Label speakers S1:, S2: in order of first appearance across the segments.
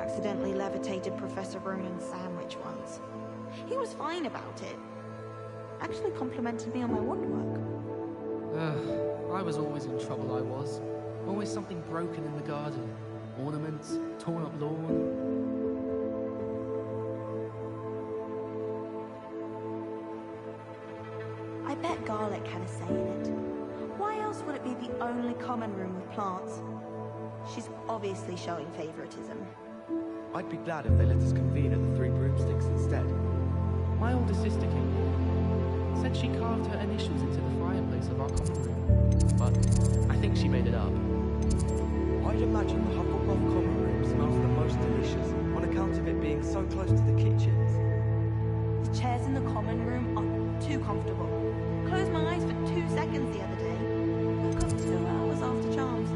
S1: accidentally levitated Professor Ronan's sandwich once. He was fine about it. Actually complimented me on my woodwork.
S2: I was always in trouble, I was. Always something broken in the garden. Ornaments, torn up lawn.
S1: I bet garlic had a say in it. Why else would it be the only common room with plants? She's obviously showing favoritism.
S3: I'd be glad if they let us convene at the Three Broomsticks instead.
S2: My older sister came here. Said she carved her initials into the fireplace of our common room. But I think she made it up.
S3: I'd imagine the Hufflepuff common room smells the most delicious on account of it being so close to the kitchens.
S1: The chairs in the common room are too comfortable. Closed my eyes for 2 seconds the other day. Woke up 2 hours after charms.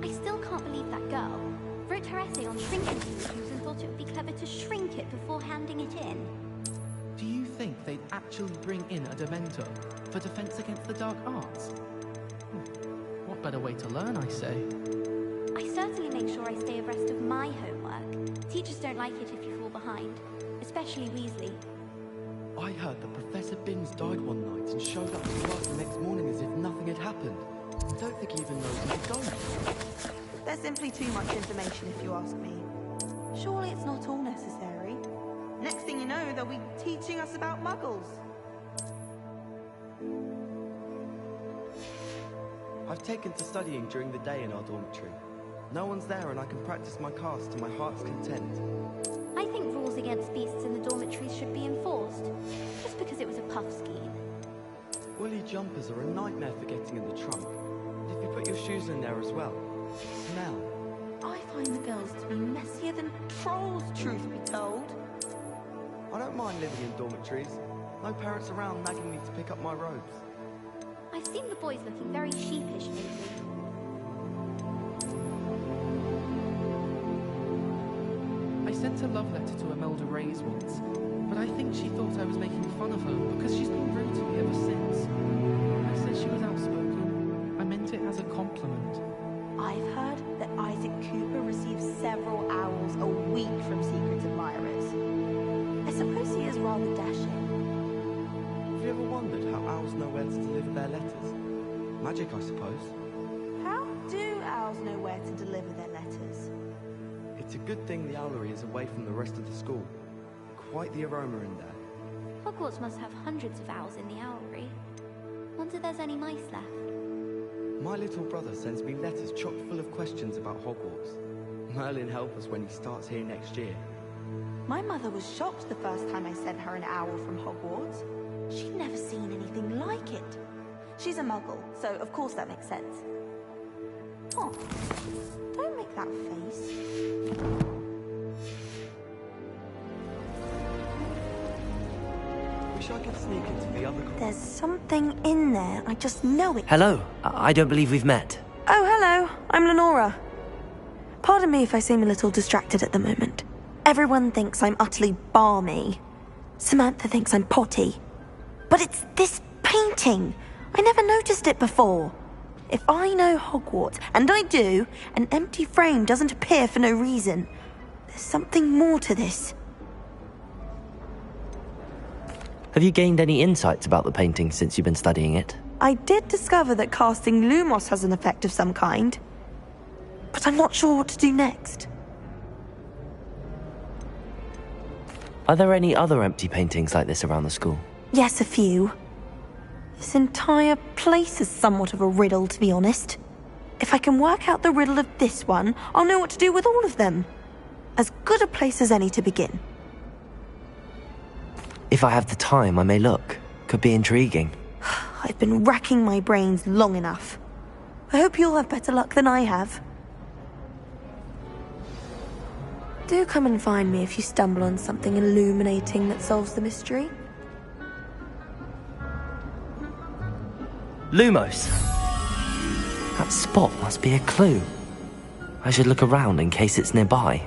S4: I still can't believe that girl wrote her essay on shrinking solutions and thought it would be clever to shrink it before handing it in.
S2: Do you think they'd actually bring in a Dementor for defense against the dark arts? What better way to learn, I say?
S4: I certainly make sure I stay abreast of my homework. Teachers don't like it if you fall behind, especially Weasley.
S3: I heard that Professor Binns died one night and showed up to class the next morning as if nothing had happened. I don't think he even knows he's a ghost.
S1: There's simply too much information if you ask me. Surely it's not all necessary. Next thing you know, they'll be teaching us about muggles.
S3: I've taken to studying during the day in our dormitory. No one's there and I can practice my cast to my heart's content.
S4: I think rules against beasts in the dormitories should be enforced, just because it was a puff scheme.
S3: Woolly jumpers are a nightmare for getting in the trunk. And if you put your shoes in there as well, smell.
S1: I find the girls to be messier than trolls, truth be told.
S3: I don't mind living in dormitories. No parents around nagging me to pick up my robes.
S4: I've seen the boys looking very sheepish lately.
S2: I sent a love letter to Imelda Reyes once, but I think she thought I was making fun of her because she's been rude to me ever since. I said she was outspoken. I meant it as a compliment.
S1: I've heard that Isaac Cooper receives several owls a week from secret admirers. I suppose he is rather dashing.
S3: Have you ever wondered how owls know where to deliver their letters? Magic, I suppose.
S1: How do owls know where to deliver their letters?
S3: It's a good thing the owlery is away from the rest of the school. Quite the aroma in there.
S4: Hogwarts must have hundreds of owls in the owlery. Wonder if there's any mice left.
S3: My little brother sends me letters chock full of questions about Hogwarts. Merlin help us when he starts here next year.
S1: My mother was shocked the first time I sent her an owl from Hogwarts. She'd never seen anything like it. She's a muggle, so of course that makes sense. Oh, don't make that face.
S3: Wish I could sneak into the other corner.
S1: There's something in there, I just know it.
S5: Hello, I don't believe we've met.
S1: Oh, hello, I'm Lenora. Pardon me if I seem a little distracted at the moment. Everyone thinks I'm utterly balmy. Samantha thinks I'm potty. But it's this painting. I never noticed it before. If I know Hogwarts, and I do, an empty frame doesn't appear for no reason. There's something more to this.
S5: Have you gained any insights about the painting since you've been studying it?
S1: I did discover that casting Lumos has an effect of some kind. But I'm not sure what to do next.
S5: Are there any other empty paintings like this around the school?
S1: Yes, a few. This entire place is somewhat of a riddle, to be honest. If I can work out the riddle of this one, I'll know what to do with all of them. As good a place as any to begin.
S5: If I have the time, I may look. Could be intriguing.
S1: I've been racking my brains long enough. I hope you'll have better luck than I have. Do come and find me if you stumble on something illuminating that solves the mystery.
S5: Lumos! That spot must be a clue. I should look around in case it's nearby.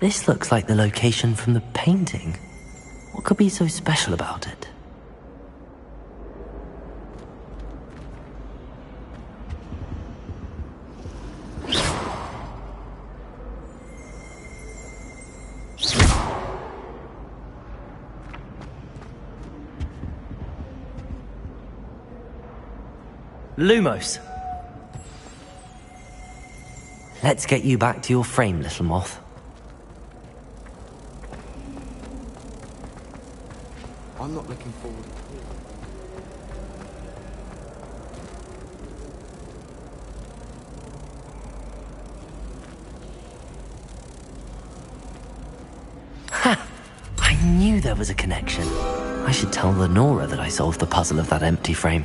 S5: This looks like the location from the painting. What could be so special about it? Lumos! Let's get you back to your frame, little moth.
S3: I'm not looking forward.
S5: Ha! I knew there was a connection. I should tell Lenora that I solved the puzzle of that empty frame.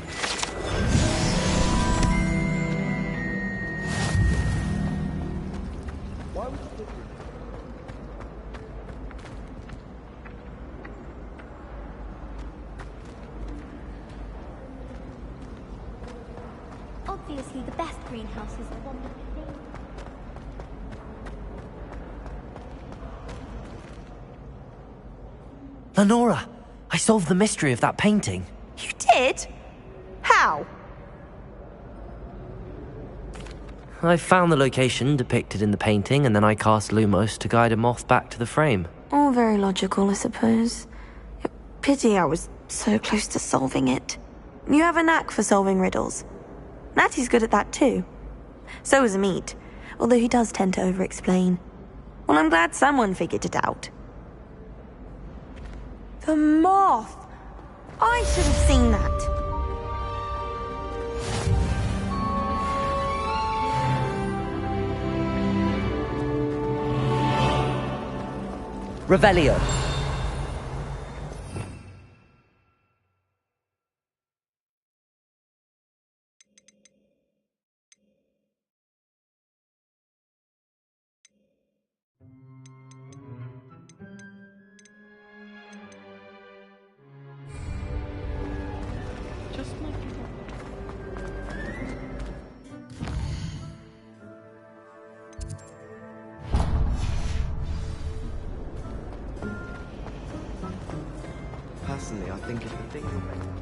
S4: Obviously, the best greenhouse is the one that
S5: Lenora! I solved the mystery of that painting.
S1: You did? How?
S5: I found the location depicted in the painting, and then I cast Lumos to guide a moth back to the frame.
S1: All very logical, I suppose. Pity I was so close to solving it. You have a knack for solving riddles. Natty's good at that too. So is Amit, although he does tend to over-explain. Well, I'm glad someone figured it out. The moth! I should have seen that.
S5: Revelio.
S2: Just my...
S3: Personally, I think if the thing you're making...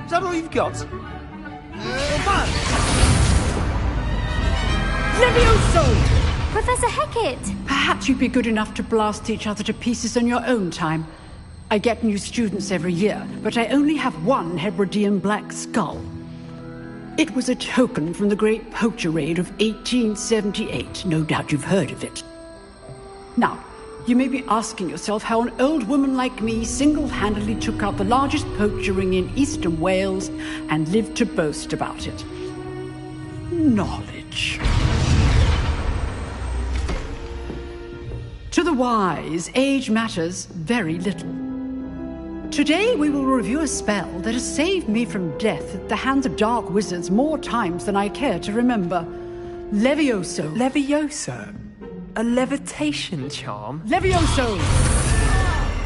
S6: Is that all you've got?
S7: Levioso!
S4: Professor Hecat!
S7: Perhaps you'd be good enough to blast each other to pieces on your own time. I get new students every year, but I only have one Hebridean black skull. It was a token from the Great Poacher Raid of 1878. No doubt you've heard of it. Now, you may be asking yourself how an old woman like me single-handedly took out the largest poacher ring in eastern Wales and lived to boast about it. Knowledge. To the wise, age matters very little. Today we will review a spell that has saved me from death at the hands of dark wizards more times than I care to remember. Levioso.
S6: Levioso? A levitation charm?
S7: Levioso!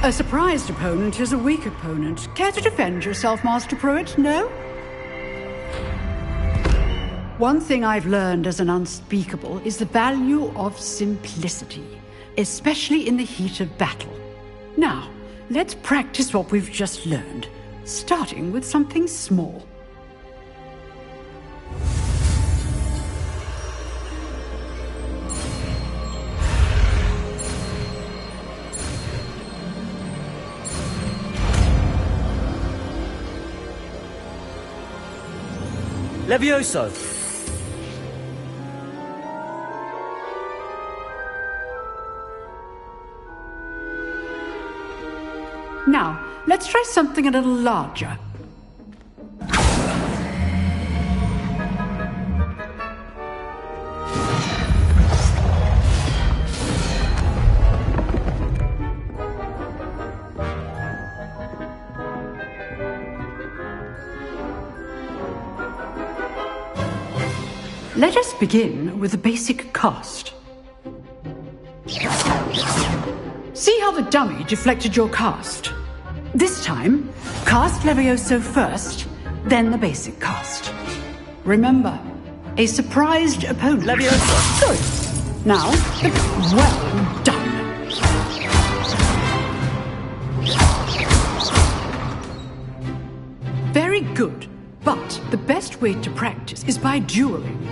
S7: A surprised opponent is a weak opponent. Care to defend yourself, Master Pruitt? No? One thing I've learned as an unspeakable is the value of simplicity, especially in the heat of battle. Now, let's practice what we've just learned, starting with something small.
S3: Levioso!
S7: Now, let's try something a little larger. Let us begin with the basic cast. See how the dummy deflected your cast? This time, cast Levioso first, then the basic cast. Remember, a surprised opponent.
S3: Levioso!
S7: Good. Now, well done. Very good. But the best way to practice is by dueling.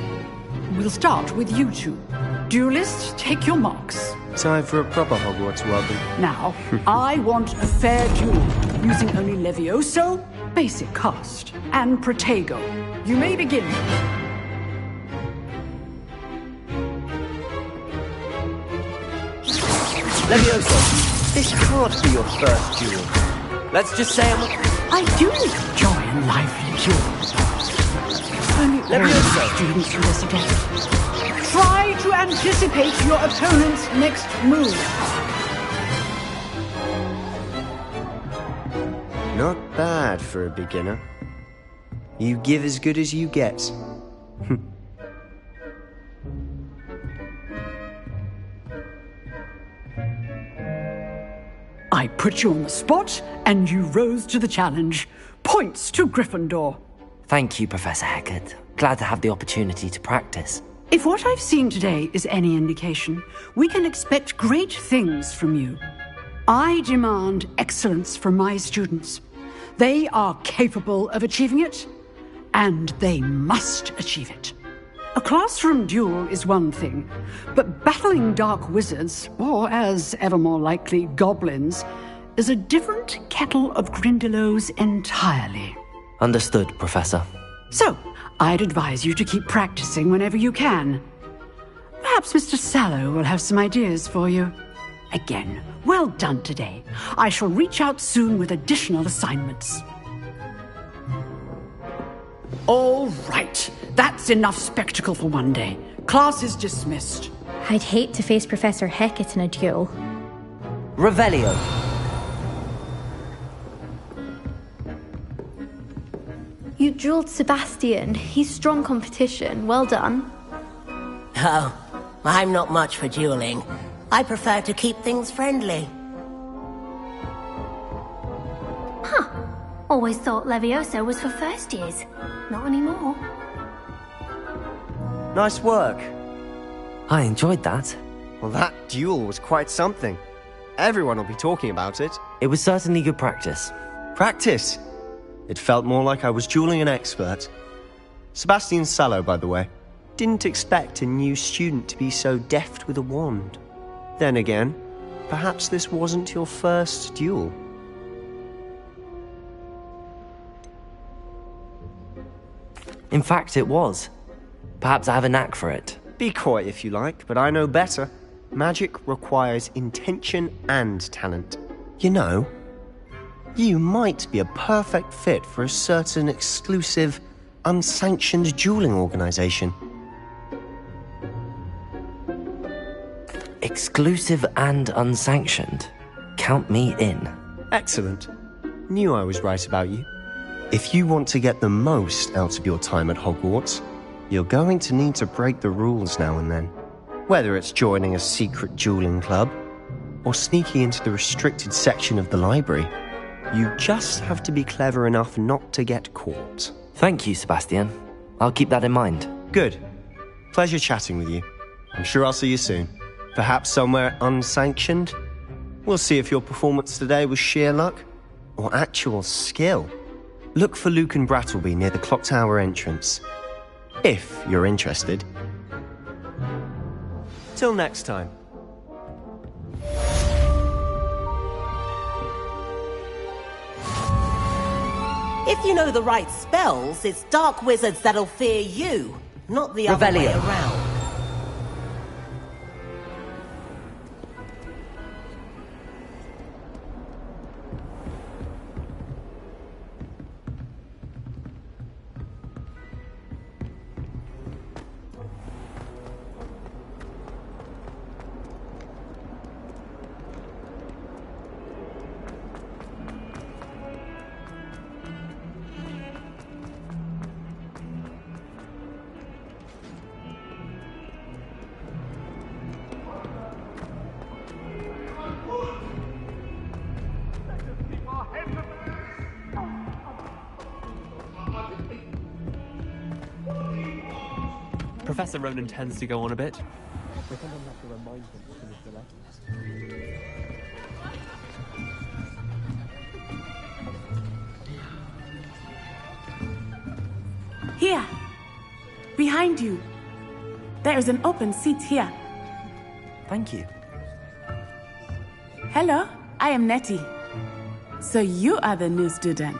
S7: We'll start with you two. Duelists, take your marks.
S8: Time for a proper Hogwarts welcome.
S7: Now, I want a fair duel, using only Levioso, basic cast, and Protego. You may begin.
S8: Levioso, this can't be your first duel. Let's just say
S7: I do enjoy a lively duel. Only all students do this again. Try to anticipate your opponent's next move.
S8: Not bad for a beginner. You give as good as you get.
S7: I put you on the spot, and you rose to the challenge. Points to Gryffindor.
S5: Thank you, Professor Hecat. Glad to have the opportunity to practice.
S7: If what I've seen today is any indication, we can expect great things from you. I demand excellence from my students. They are capable of achieving it, and they must achieve it. A classroom duel is one thing, but battling dark wizards, or as ever more likely, goblins, is a different kettle of Grindylows entirely.
S5: Understood, Professor.
S7: So, I'd advise you to keep practicing whenever you can. Perhaps Mr. Sallow will have some ideas for you. Again, well done today. I shall reach out soon with additional assignments. All right, that's enough spectacle for one day. Class is dismissed.
S9: I'd hate to face Professor Hecat in a duel.
S5: Revelio.
S4: You dueled Sebastian. He's strong competition. Well done.
S10: Oh, I'm not much for dueling. I prefer to keep things friendly.
S4: Huh. Always thought Levioso was for first years. Not anymore.
S8: Nice work.
S5: I enjoyed that.
S8: Well, that duel was quite something. Everyone will be talking about it.
S5: It was certainly good practice.
S8: Practice? It felt more like I was dueling an expert. Sebastian Sallow, by the way. Didn't expect a new student to be so deft with a wand. Then again, perhaps this wasn't your first duel.
S5: In fact, it was. Perhaps I have a knack for it.
S8: Be coy if you like, but I know better. Magic requires intention and talent. You know, you might be a perfect fit for a certain exclusive, unsanctioned dueling organization.
S5: Exclusive and unsanctioned. Count me in.
S8: Excellent. Knew I was right about you. If you want to get the most out of your time at Hogwarts, you're going to need to break the rules now and then. Whether it's joining a secret dueling club, or sneaking into the restricted section of the library, you just have to be clever enough not to get caught.
S5: Thank you, Sebastian. I'll keep that in mind.
S8: Good. Pleasure chatting with you. I'm sure I'll see you soon. Perhaps somewhere unsanctioned? We'll see if your performance today was sheer luck or actual skill. Look for Luke and Brattleby near the clock tower entrance. If you're interested. Till next time.
S10: If you know the right spells, it's dark wizards that'll fear you, not the other way
S5: Revelio.
S10: around.
S11: Professor Ronan tends to go on a bit.
S12: Here! Behind you! There is an open seat here.
S5: Thank you.
S12: Hello, I am Nettie. So you are the new student.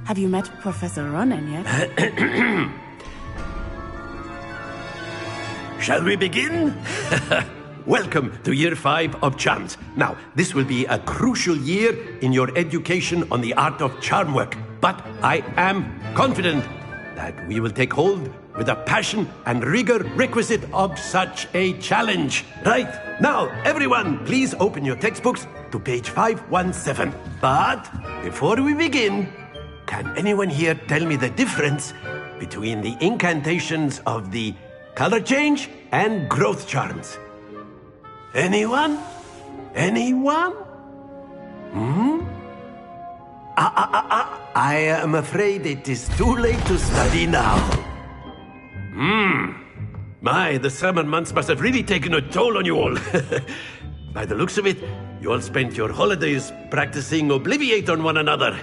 S12: Have you met Professor Ronan yet?
S13: Shall we begin? Welcome to Year 5 of Charms. Now, this will be a crucial year in your education on the art of charm work. But I am confident that we will take hold with the passion and rigor requisite of such a challenge. Right, now, everyone, please open your textbooks to page 517. But before we begin, can anyone here tell me the difference between the incantations of the color change and growth charms? Anyone? Anyone? I am afraid it is too late to study now. My, the summer months must have really taken a toll on you all. By the looks of it, you all spent your holidays practicing Obliviate on one another.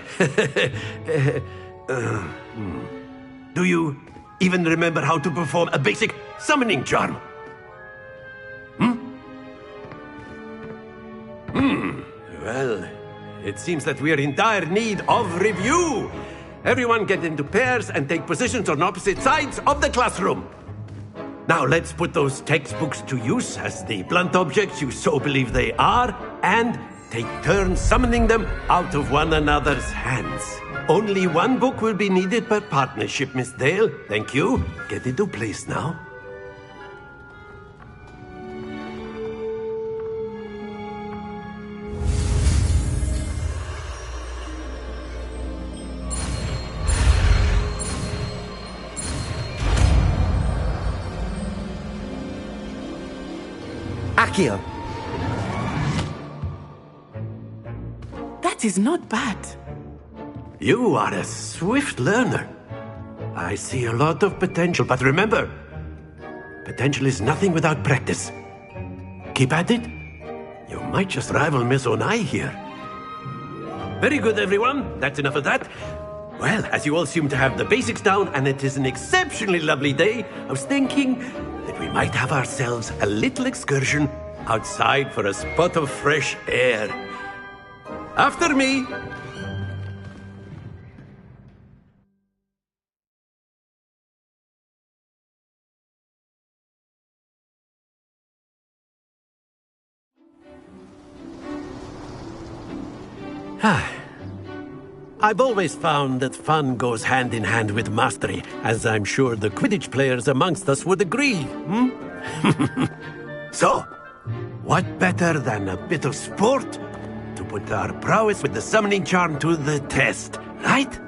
S13: Do you even remember how to perform a basic summoning charm? Well, it seems that we are in dire need of review. Everyone get into pairs and take positions on opposite sides of the classroom. Now let's put those textbooks to use as the blunt objects you so believe they are, and take turns summoning them out of one another's hands. Only one book will be needed per partnership, Miss Dale. Thank you. Get into place now.
S5: Accio.
S12: That is not bad.
S13: You are a swift learner. I see a lot of potential, but remember, potential is nothing without practice. Keep at it. You might just rival Miss Onai here. Very good, everyone. That's enough of that. Well, as you all seem to have the basics down, and it is an exceptionally lovely day, I was thinking that we might have ourselves a little excursion outside for a spot of fresh air. After me. I've always found that fun goes hand in hand with mastery, as I'm sure the Quidditch players amongst us would agree. So, what better than a bit of sport to put our prowess with the summoning charm to the test, right?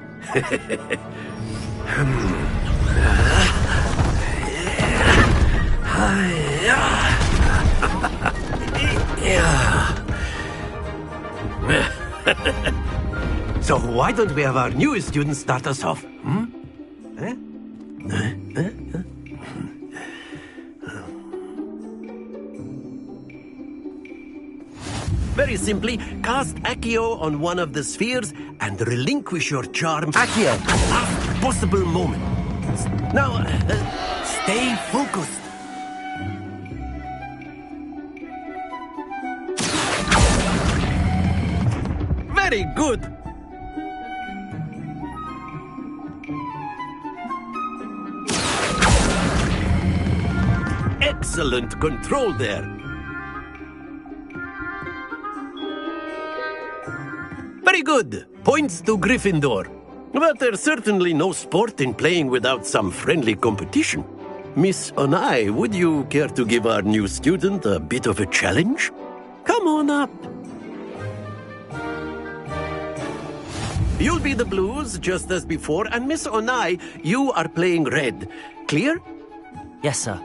S13: So why don't we have our newest student start us off? Very simply, cast Accio on one of the spheres and relinquish your charm
S5: Accio.
S13: at the last possible moment. Now, stay focused. Very good. excellent control there. Very good. Points to Gryffindor. But there's certainly no sport in playing without some friendly competition. Miss Onai, would you care to give our new student a bit of a challenge? Come on up. You'll be the blues, just as before, and Miss Onai, you are playing red. Clear?
S5: Yes, sir.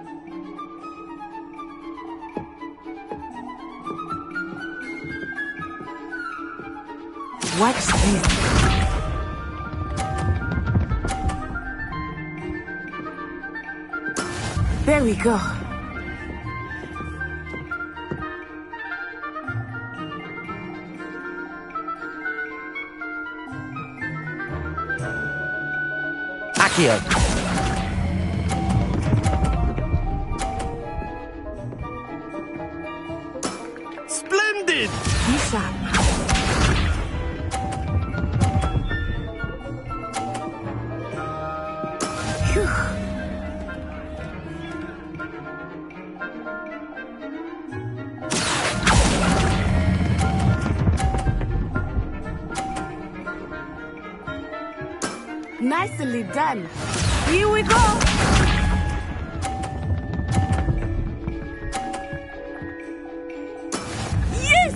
S12: Watch this. There we go.
S5: Accio.
S13: Splendid!
S12: Be sharp. Phew. Nicely done. Here we go. Yes!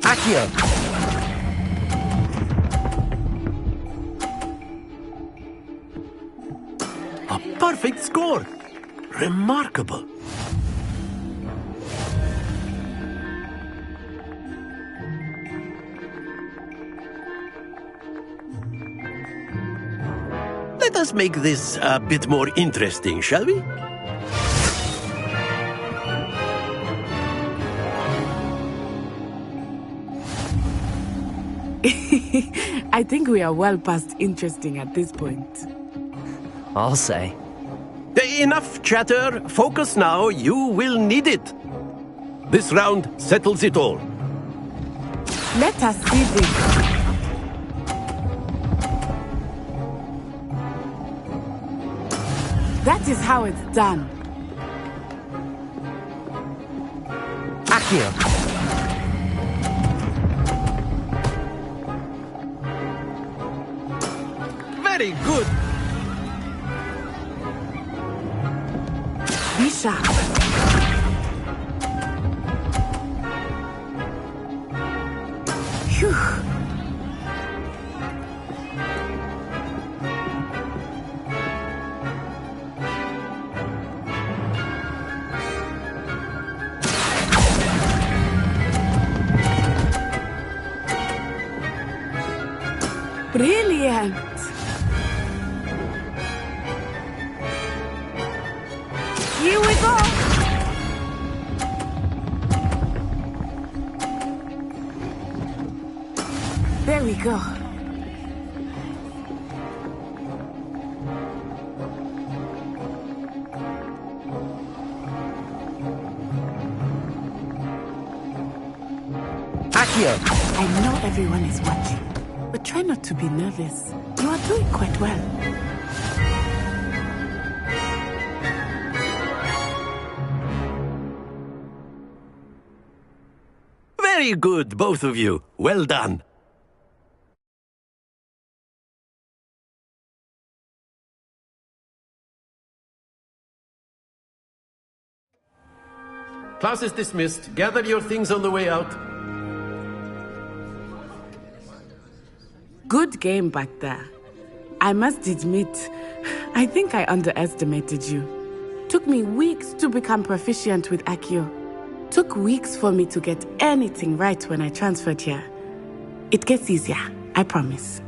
S5: Accio.
S13: A perfect score. Remarkable. Let us make this a bit more interesting, shall we?
S12: I think we are well past interesting at this point.
S5: I'll say.
S13: Enough chatter. Focus now. You will need it. This round settles it all.
S12: Let us see this. That is how it's done.
S5: Accio.
S13: Very good.
S12: Be sharp. Phew. Brilliant. Here we go. There we go.
S5: Accio.
S12: I know everyone is watching, but try not to be nervous. You are doing quite well.
S13: Very good, both of you. Well done. Class is dismissed. Gather your things on the way out.
S12: Good game back there. I must admit, I think I underestimated you. Took me weeks to become proficient with Accio. Took weeks for me to get anything right when I transferred here. It gets easier, I promise.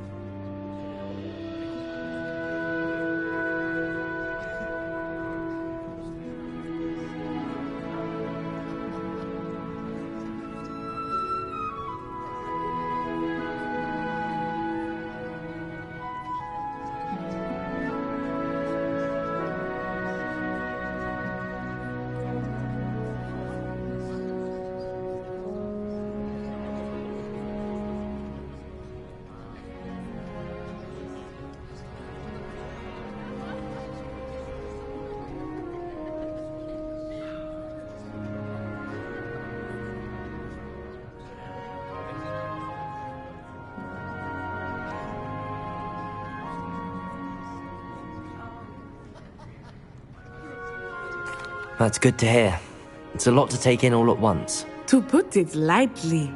S5: That's good to hear. It's a lot to take in all at once.
S12: To put it lightly,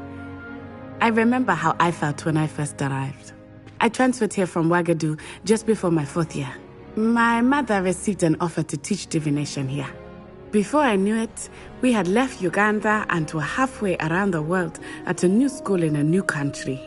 S12: I remember how I felt when I first arrived. I transferred here from Wagadu just before my 4th year. My mother received an offer to teach divination here. Before I knew it, we had left Uganda and were halfway around the world at a new school in a new country.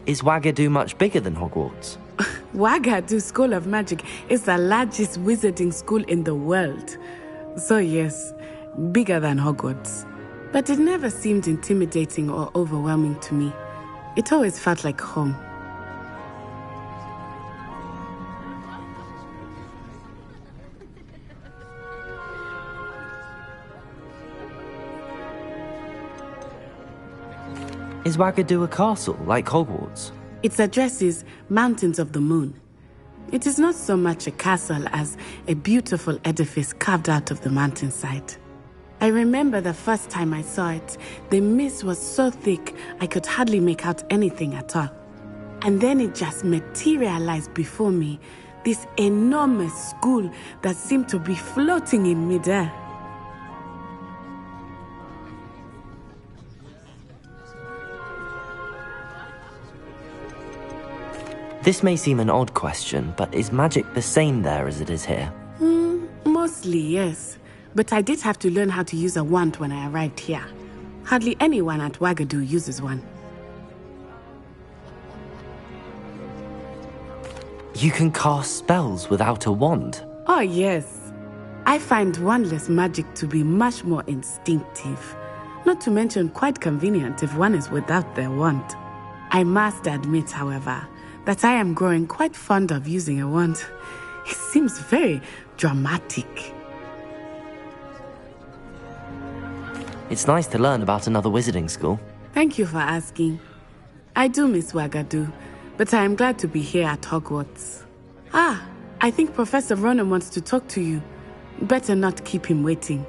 S5: Is Wagadu much bigger than Hogwarts?
S12: Wagadu School of Magic is the largest wizarding school in the world. So yes, bigger than Hogwarts. But it never seemed intimidating or overwhelming to me. It always felt like home.
S5: Is Wagadu a castle, like Hogwarts?
S12: Its address is Mountains of the Moon. It is not so much a castle as a beautiful edifice carved out of the mountainside. I remember the first time I saw it, the mist was so thick I could hardly make out anything at all. And then it just materialized before me, this enormous school that seemed to be floating in midair.
S5: This may seem an odd question, but is magic the same there as it is here?
S12: Mostly, yes. But I did have to learn how to use a wand when I arrived here. Hardly anyone at Wagadu uses one.
S5: You can cast spells without a wand?
S12: Oh, yes. I find wandless magic to be much more instinctive. Not to mention quite convenient if one is without their wand. I must admit, however, that I am growing quite fond of using a wand. It seems very dramatic.
S5: It's nice to learn about another wizarding school.
S12: Thank you for asking. I do miss Wagadu, but I am glad to be here at Hogwarts. I think Professor Ronan wants to talk to you. Better not keep him waiting.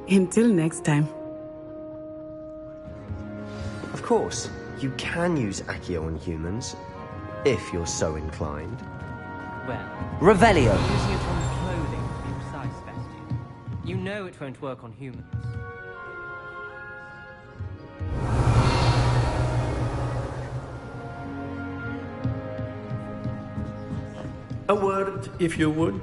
S12: Until next time.
S8: Of course, you can use Accio on humans, if you're so inclined.
S11: Well,
S5: Revelio!
S11: using it on clothing, to be precise, Bestian. You know it won't work on humans.
S13: A word, if you would.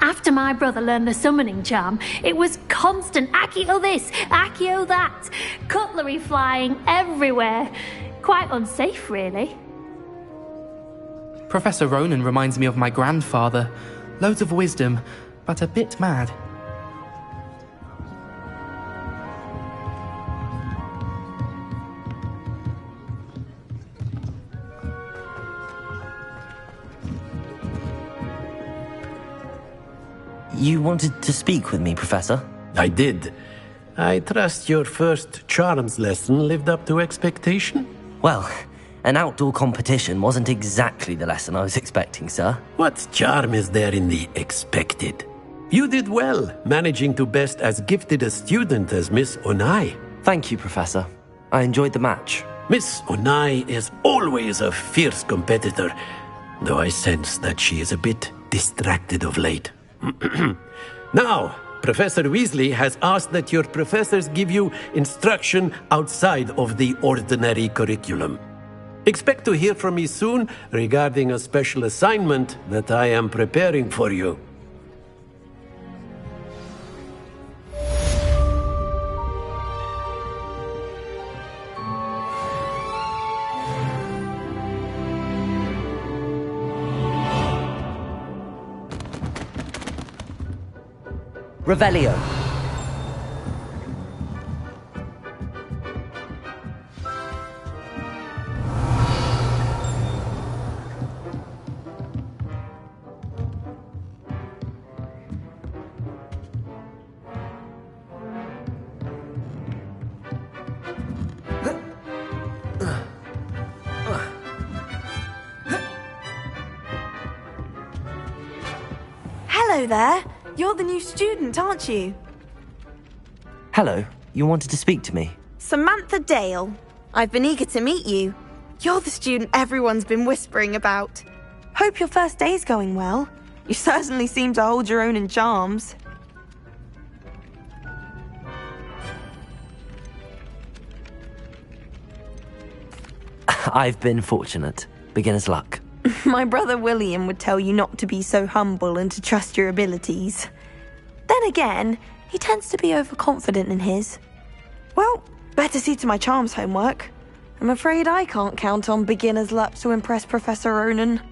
S9: After my brother learned the summoning charm, it was constant Accio this, Accio that. Cutlery flying everywhere. Quite unsafe, really.
S2: Professor Ronan reminds me of my grandfather. Loads of wisdom, but a bit mad.
S5: You wanted to speak with me, Professor?
S13: I did. I trust your first charms lesson lived up to expectation?
S5: Well, an outdoor competition wasn't exactly the lesson I was expecting, sir.
S13: What charm is there in the expected? You did well, managing to best as gifted a student as Miss Onai.
S5: Thank you, Professor. I enjoyed the match.
S13: Miss Onai is always a fierce competitor, though I sense that she is a bit distracted of late. Now, Professor Weasley has asked that your professors give you instruction outside of the ordinary curriculum. Expect to hear from me soon regarding a special assignment that I am preparing for you.
S5: Revelio.
S1: Hello there. You're the new student, aren't you?
S5: Hello, you wanted to speak to me?
S1: Samantha Dale. I've been eager to meet you. You're the student everyone's been whispering about. Hope your first day's going well. You certainly seem to hold your own in charms.
S5: I've been fortunate. Beginner's luck.
S1: My brother William would tell you not to be so humble and to trust your abilities. Then again, he tends to be overconfident in his. Well, better see to my charms homework. I'm afraid I can't count on beginner's luck to impress Professor Ronan.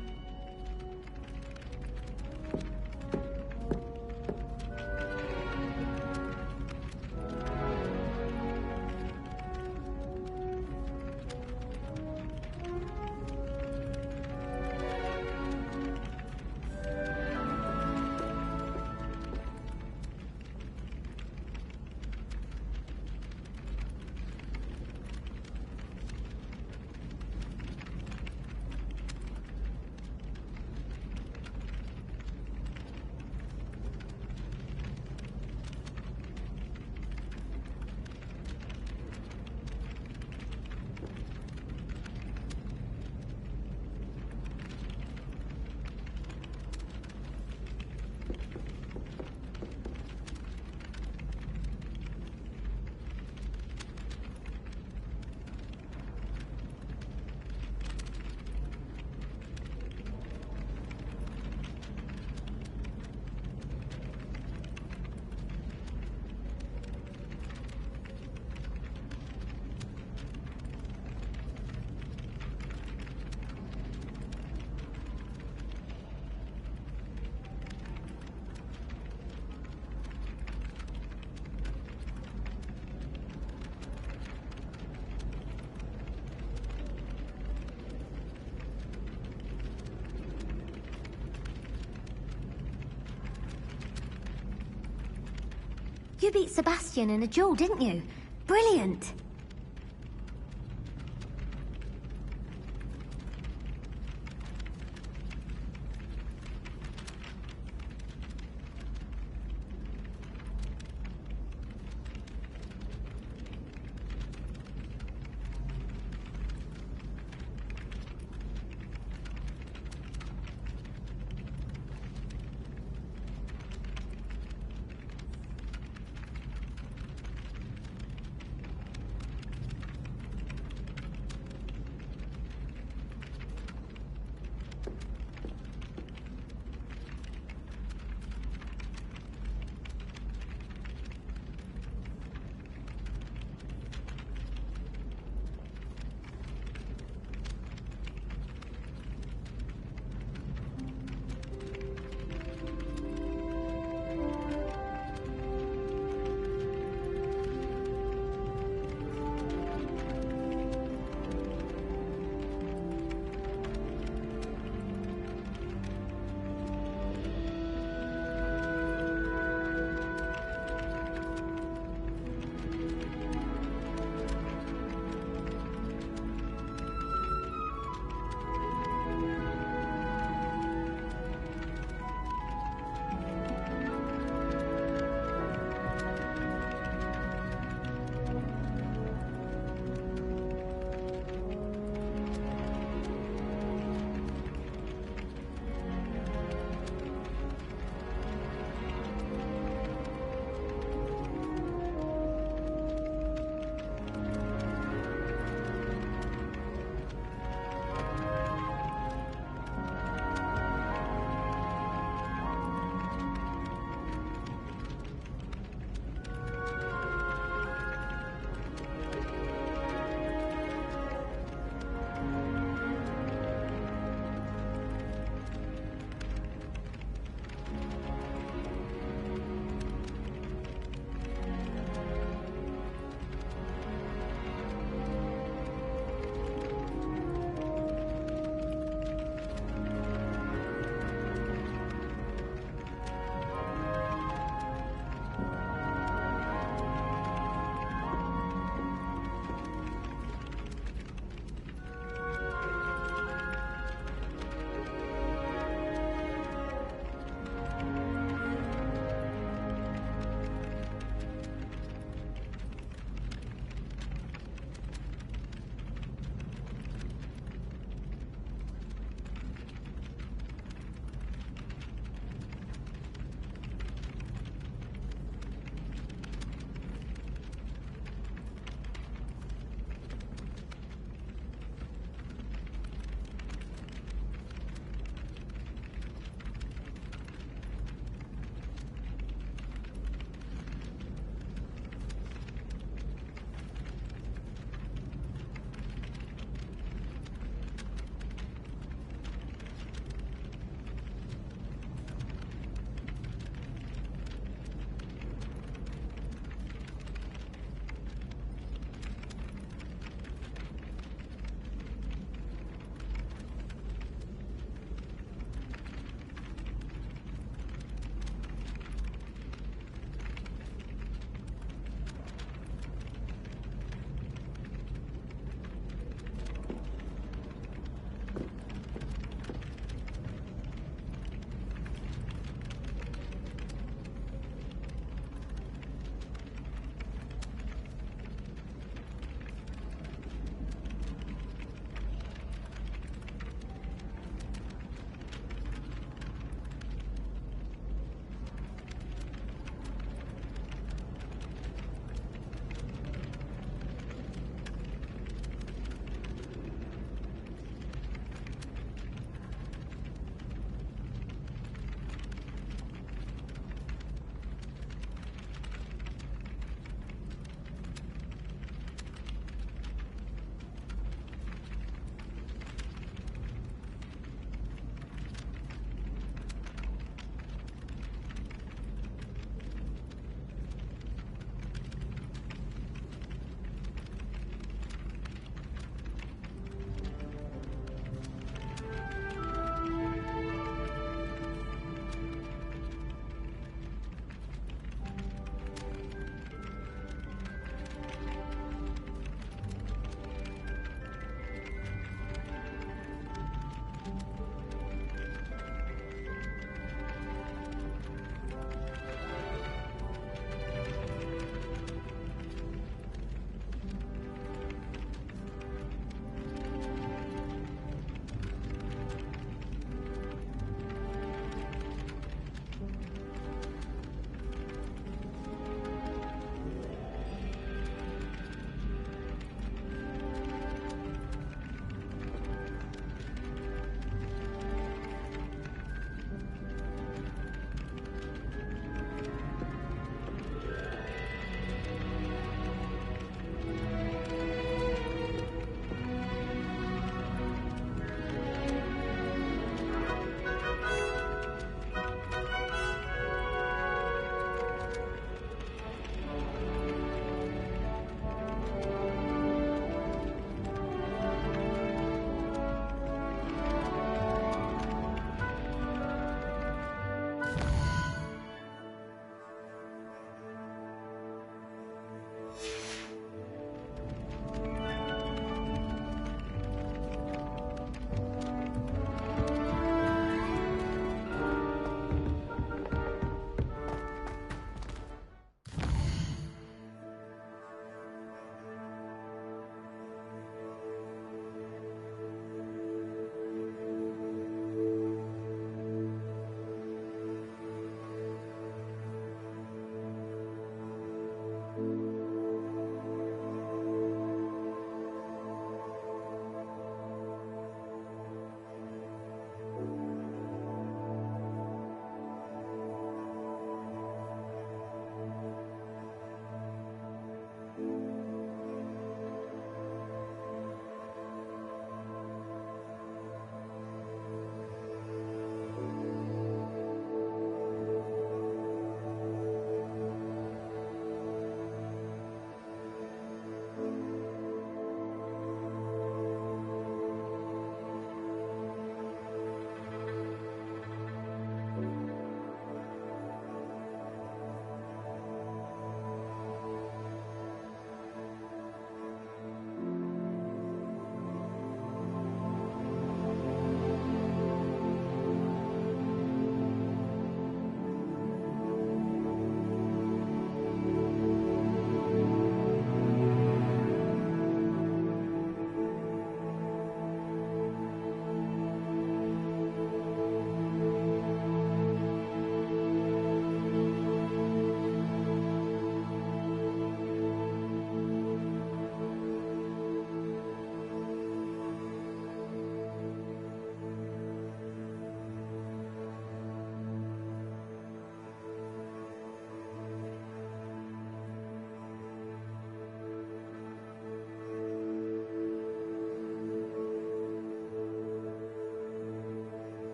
S4: You beat Sebastian in a duel, didn't you? Brilliant!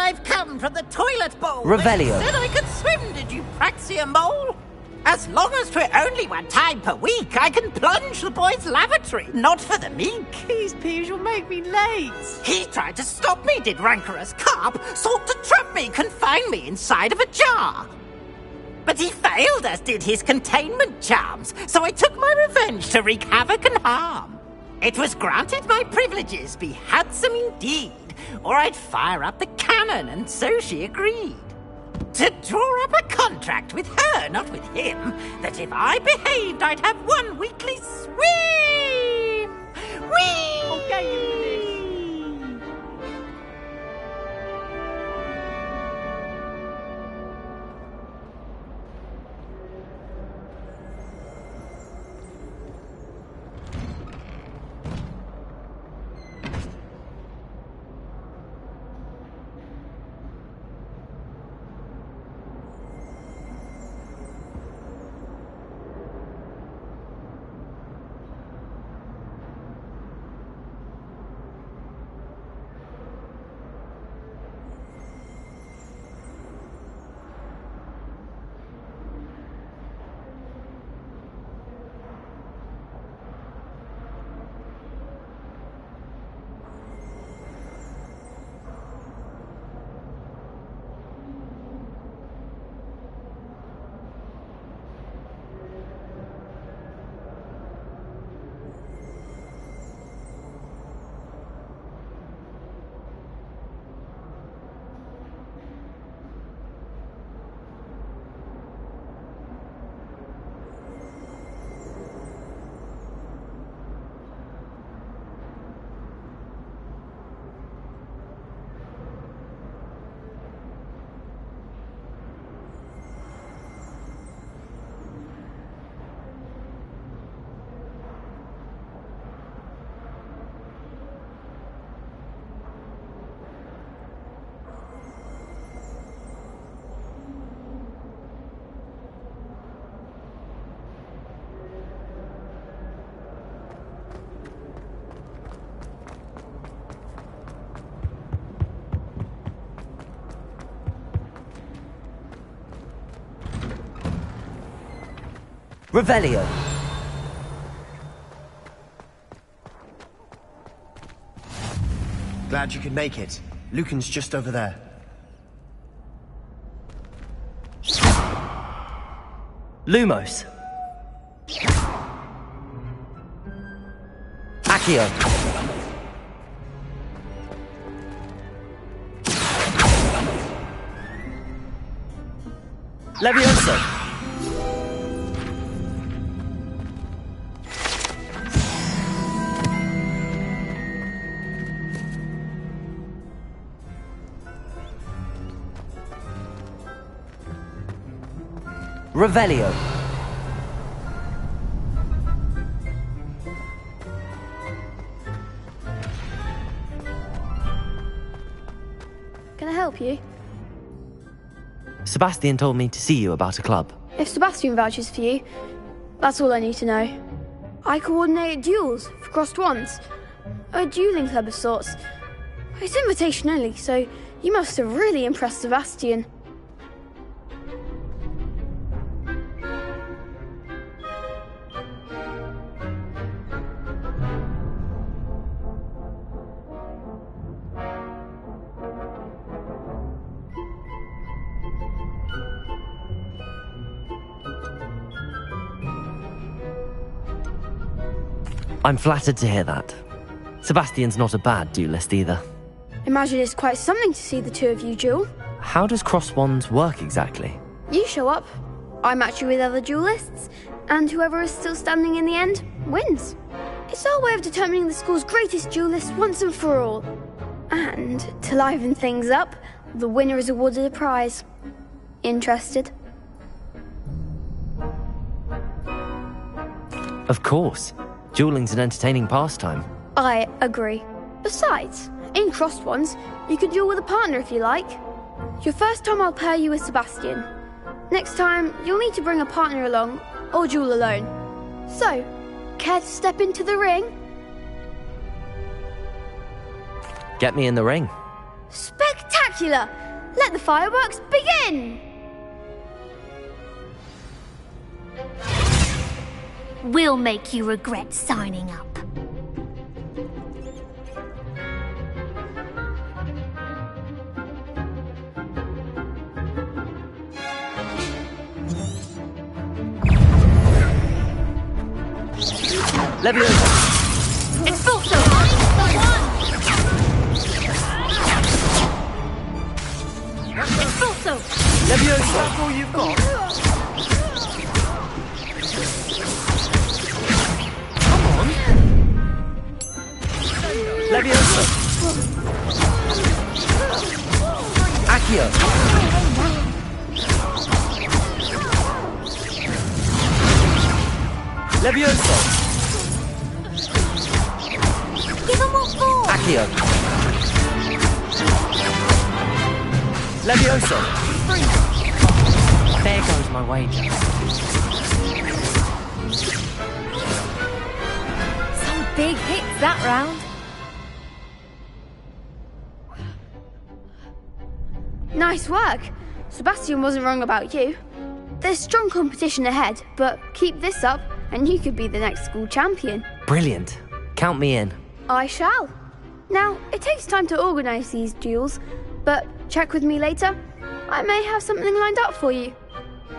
S14: I've come from the toilet bowl.
S5: Revelio.
S14: They said I could swim, did you, Praxia Mole? As long as 'twere only one time per week, I can plunge the boy's lavatory, not for the meek.
S15: These peas will make me late.
S14: He tried to stop me, did rancorous carp, sought to trap me, confine me inside of a jar. But he failed, as did his containment charms, so I took my revenge to wreak havoc and harm. It was granted my privileges be handsome indeed, or I'd fire up the cannon, and so she agreed. To draw up a contract with her, not with him, that if I behaved, I'd have one weekly swim! Whee!
S15: Okay,
S5: Revelio.
S8: Glad you could make it. Lucan's just over there.
S5: Lumos. Accio. Levioso. Revelio.
S16: Can I help you?
S5: Sebastian told me to see you about a club.
S16: If Sebastian vouches for you, that's all I need to know. I coordinate duels for crossed wands. A dueling club of sorts. It's invitation only, so you must have really impressed Sebastian.
S5: I'm flattered to hear that. Sebastian's not a bad duelist either.
S16: Imagine it's quite something to see the two of you duel.
S5: How does cross wands work exactly?
S16: You show up, I match you with other duelists, and whoever is still standing in the end wins. It's our way of determining the school's greatest duelist once and for all. And to liven things up, the winner is awarded a prize. Interested?
S5: Of course. Dueling's an entertaining pastime.
S16: I agree. Besides, in crossed ones, you can duel with a partner if you like. Your first time I'll pair you with Sebastian. Next time, you'll need to bring a partner along, or duel alone. So, care to step into the ring?
S5: Get me in the ring.
S16: Spectacular! Let the fireworks begin!
S9: We'll make you regret signing up.
S5: Leviosa!
S9: Expulso! Expulso!
S5: Leviosa!
S6: That's all you've got? Come on!
S5: Leviosa! Accio! Leviosa!
S9: Give him what for!
S5: Accio! Leviosa! There goes my wager.
S17: Some big hits that round.
S16: Nice work. Sebastian wasn't wrong about you. There's strong competition ahead, but keep this up and you could be the next school champion.
S5: Brilliant. Count me in.
S16: I shall. Now, it takes time to organise these duels, but check with me later. I may have something lined up for you.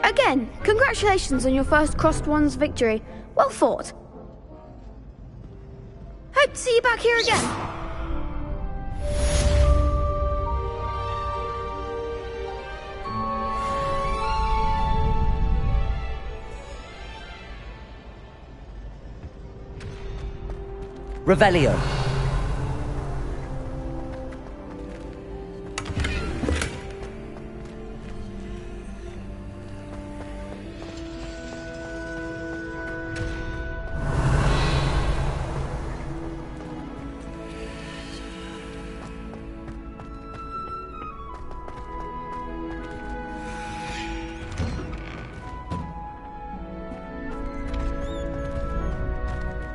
S16: Again, congratulations on your first Crossed Wands victory. Well fought. Hope to see you back here again.
S5: Revelio.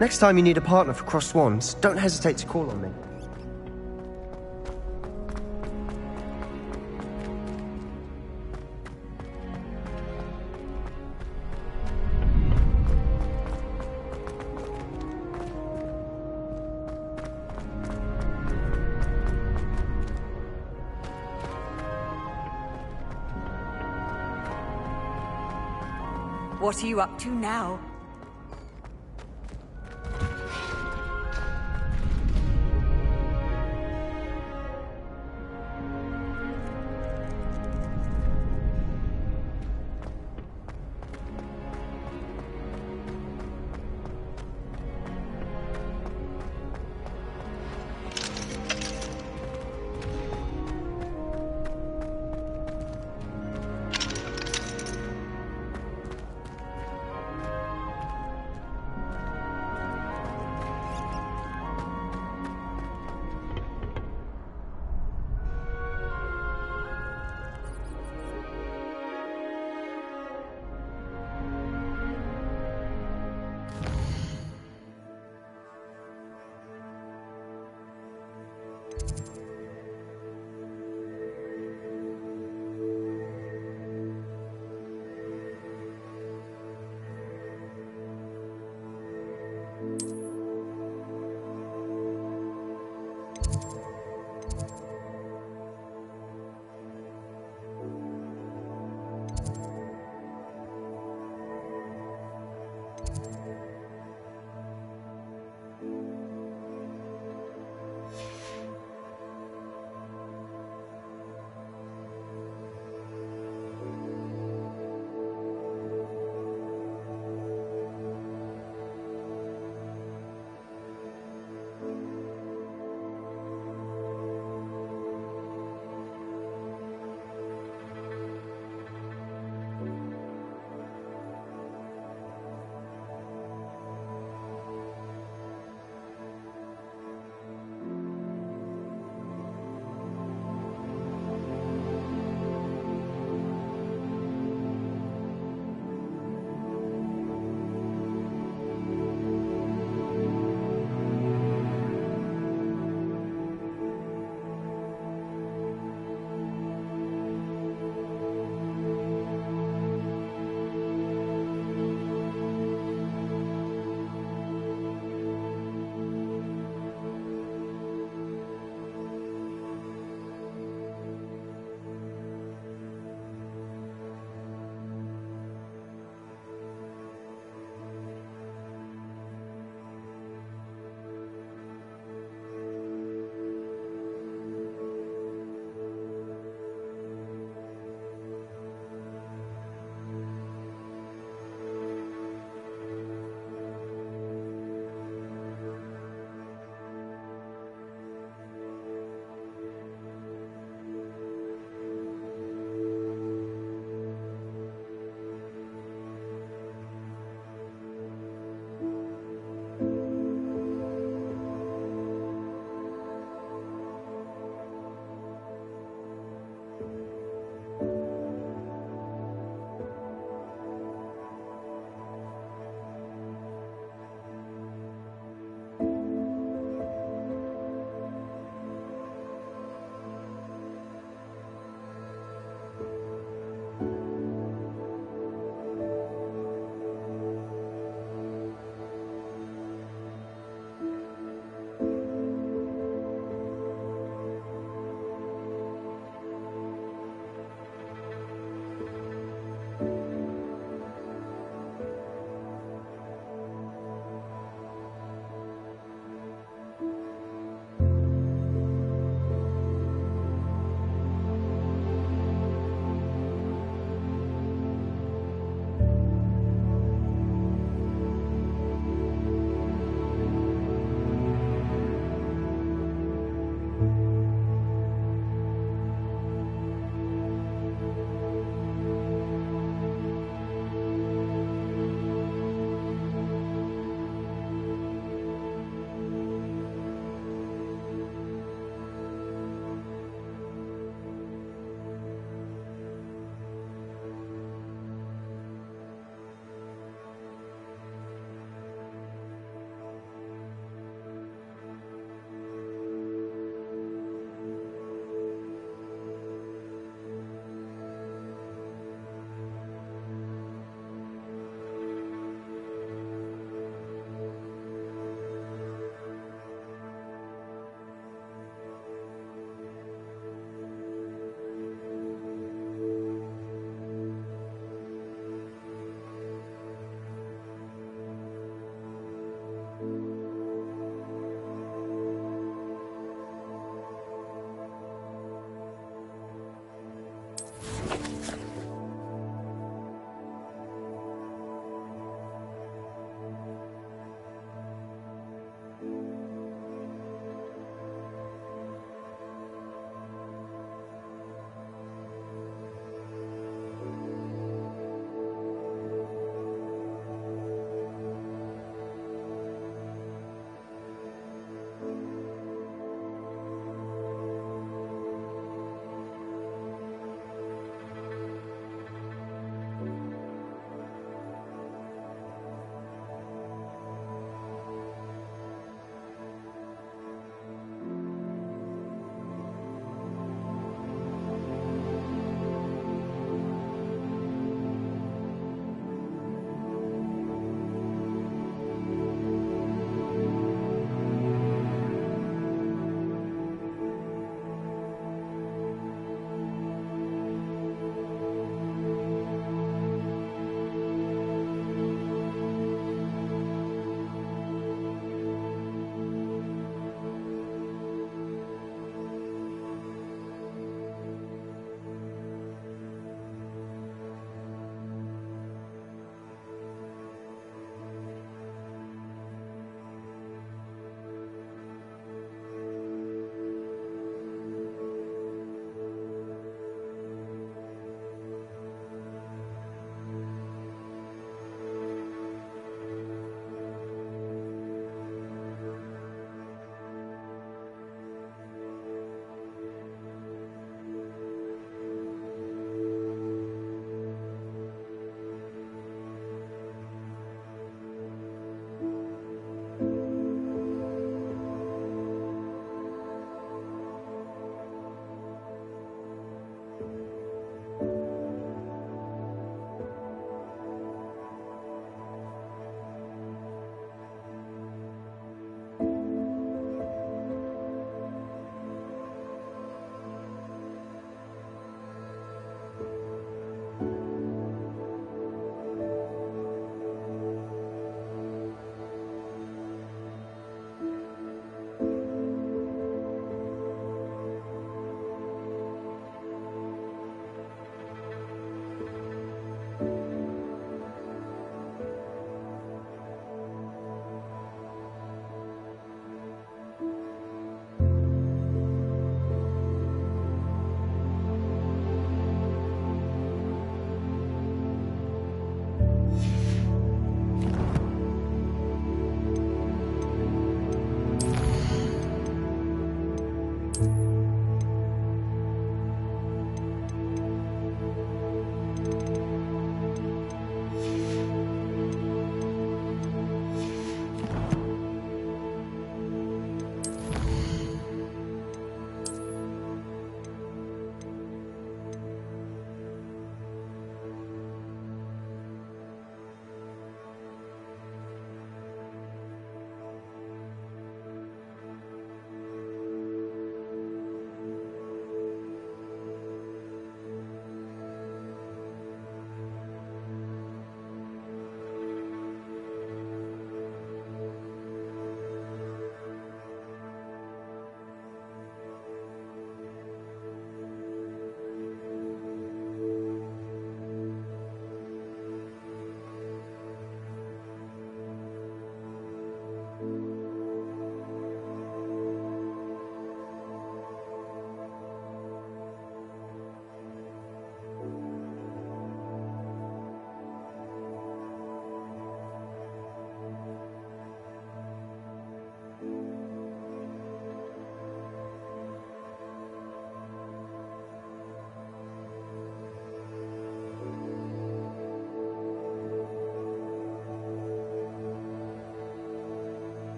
S8: Next time you need a partner for Crossed Wands, don't hesitate to call on me.
S17: What are you up to now?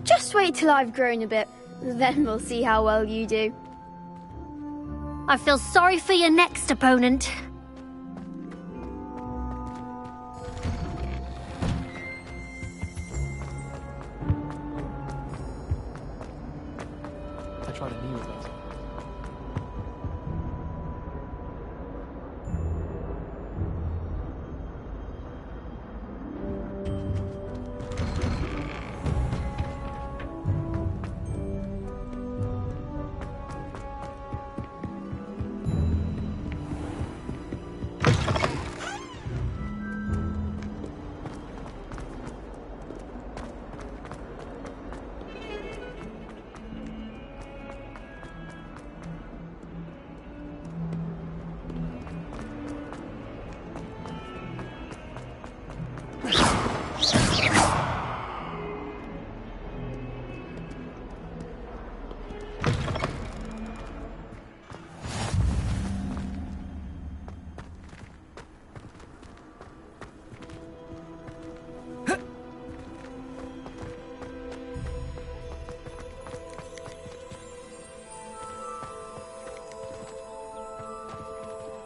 S16: Just wait till I've grown a bit, then we'll see how well you do.
S9: I feel sorry for your next opponent.
S2: I tried a knee reversal.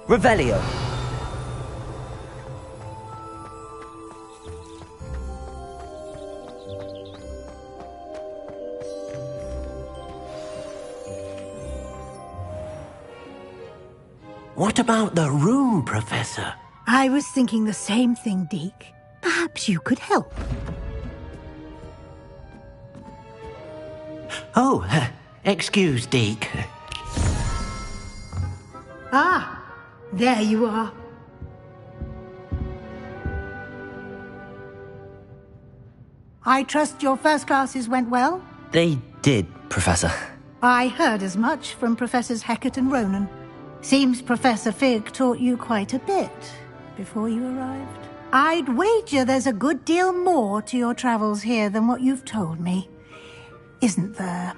S5: Revelio.
S13: What about the room, Professor?
S18: I was thinking the same thing, Deke. Perhaps you could help.
S13: Oh, excuse, Deke.
S18: Ah, there you are. I trust your first classes went well?
S5: They did, Professor.
S18: I heard as much from Professors Hecat and Ronan. Seems Professor Fig taught you quite a bit before you arrived. I'd wager there's a good deal more to your travels here than what you've told me. Isn't there?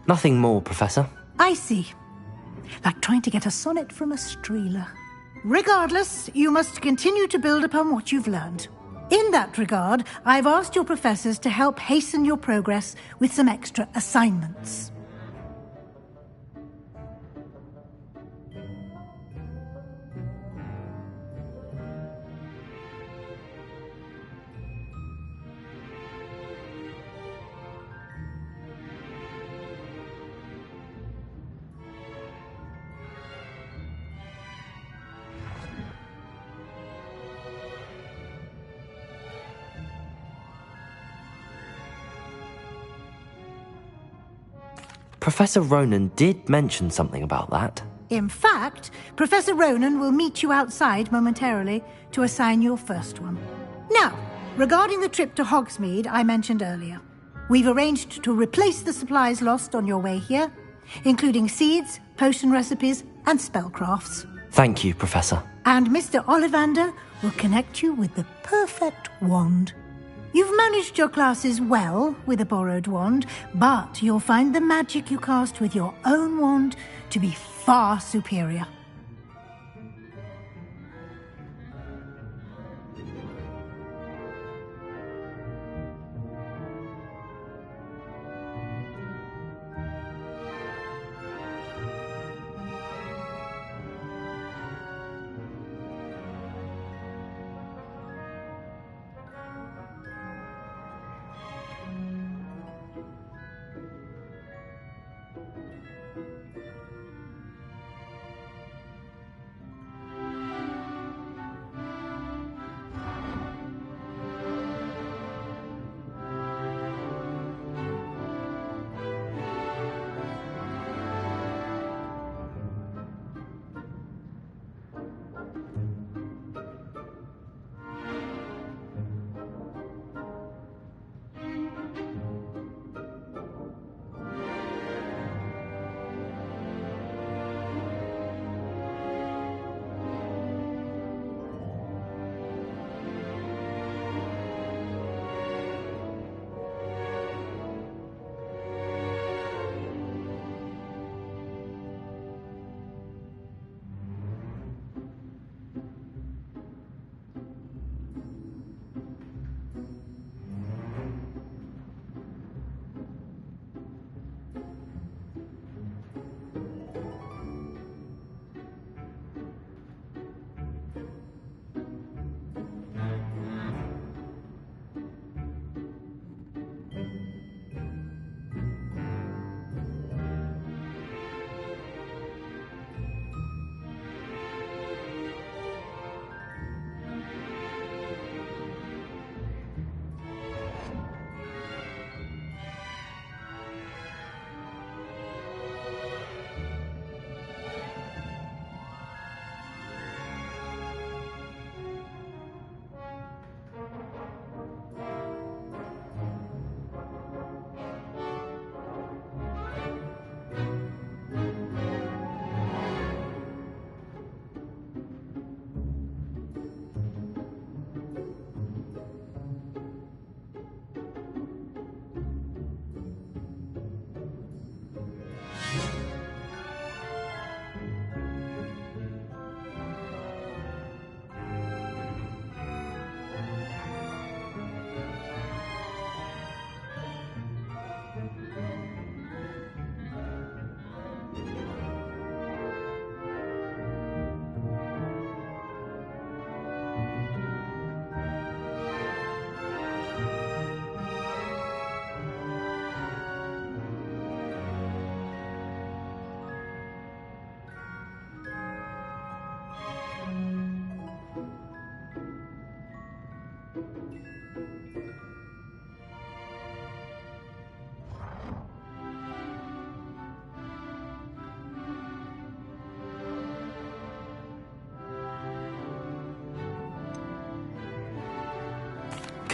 S5: Nothing more, Professor.
S18: I see. Like trying to get a sonnet from a streeler. Regardless, you must continue to build upon what you've learned. In that regard, I've asked your professors to help hasten your progress with some extra assignments.
S5: Professor Ronan did mention something about that.
S18: In fact, Professor Ronan will meet you outside momentarily to assign your first one. Now, regarding the trip to Hogsmeade I mentioned earlier, we've arranged to replace the supplies lost on your way here, including seeds, potion recipes, and spellcrafts.
S5: Thank you, Professor.
S18: And Mr. Ollivander will connect you with the perfect wand. You've managed your classes well with a borrowed wand, but you'll find the magic you cast with your own wand to be far superior.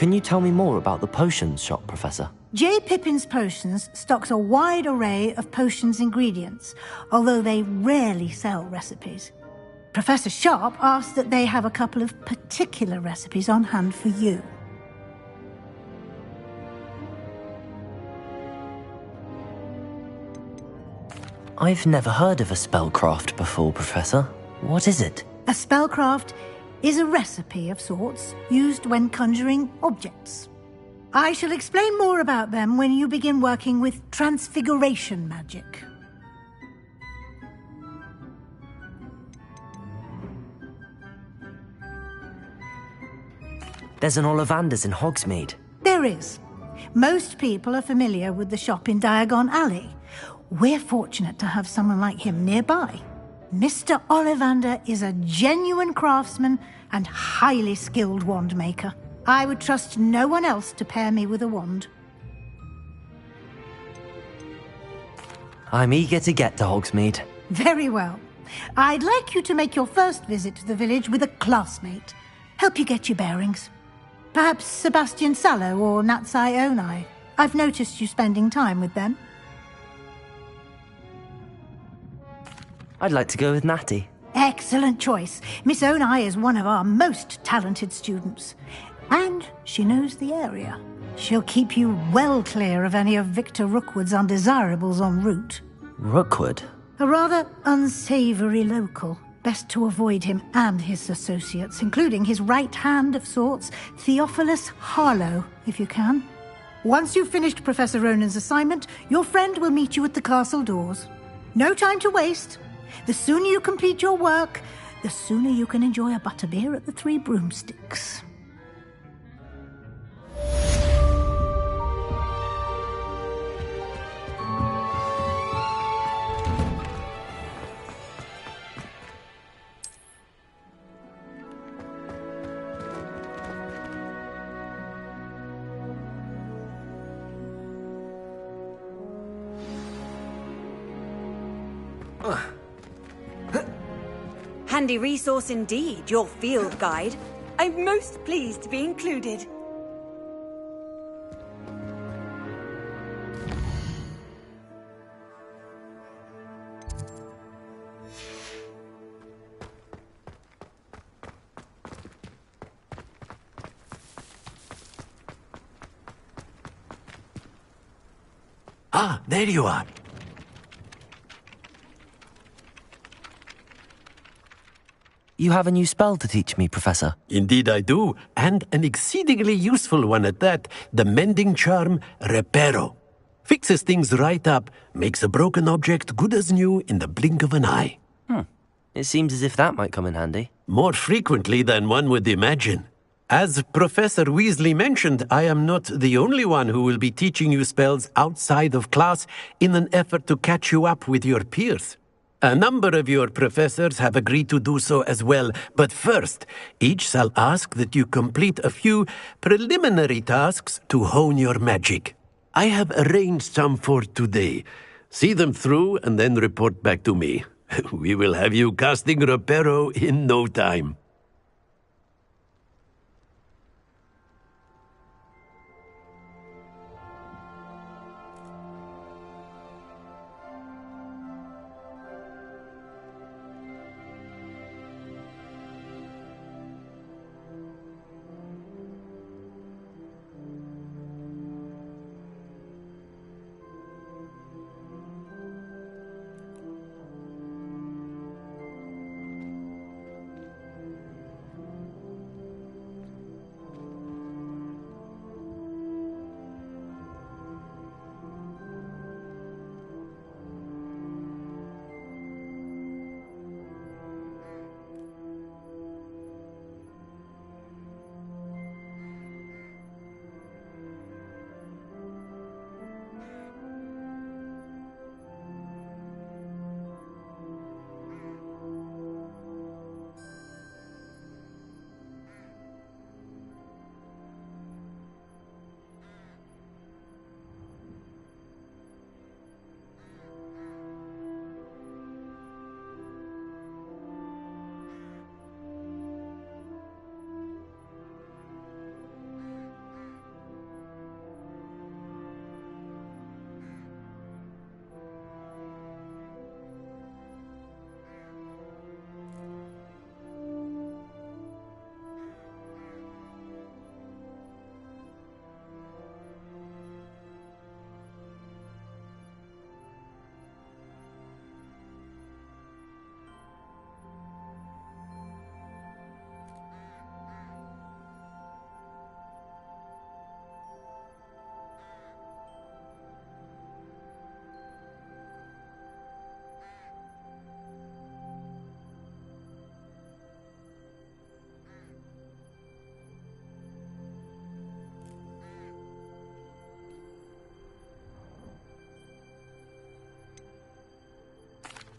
S5: Can you tell me more about the potions shop, Professor?
S18: J. Pippin's Potions stocks a wide array of potions ingredients, although they rarely sell recipes. Professor Sharp asked that they have a couple of particular recipes on hand for you.
S5: I've never heard of a spellcraft before, Professor. What is it?
S18: A spellcraft is a recipe of sorts used when conjuring objects. I shall explain more about them when you begin working with transfiguration magic.
S5: There's an Ollivander's in Hogsmeade.
S18: There is. Most people are familiar with the shop in Diagon Alley. We're fortunate to have someone like him nearby. Mr. Ollivander is a genuine craftsman and highly skilled wand maker. I would trust no one else to pair me with a wand.
S5: I'm eager to get to Hogsmeade.
S18: Very well. I'd like you to make your first visit to the village with a classmate. Help you get your bearings. Perhaps Sebastian Sallow or Natsai Onai. I've noticed you spending time with them.
S5: I'd like to go with Natty.
S18: Excellent choice. Miss Onai is one of our most talented students. And she knows the area. She'll keep you well clear of any of Victor Rookwood's undesirables en route.
S5: Rookwood?
S18: A rather unsavoury local. Best to avoid him and his associates, including his right hand of sorts, Theophilus Harlow, if you can. Once you've finished Professor Ronan's assignment, your friend will meet you at the castle doors. No time to waste. The sooner you complete your work, the sooner you can enjoy a butterbeer at the Three Broomsticks.
S17: Handy resource indeed, your field guide. I'm most pleased to be included.
S13: Ah, there you are.
S5: You have a new spell to teach me, Professor.
S13: Indeed I do, and an exceedingly useful one at that, the mending charm Reparo. Fixes things right up, makes a broken object good as new in the blink of an eye.
S5: It seems as if that might come in handy.
S13: More frequently than one would imagine. As Professor Weasley mentioned, I am not the only one who will be teaching you spells outside of class in an effort to catch you up with your peers. A number of your professors have agreed to do so as well, but first, each shall ask that you complete a few preliminary tasks to hone your magic. I have arranged some for today. See them through and then report back to me. We will have you casting Reparo in no time.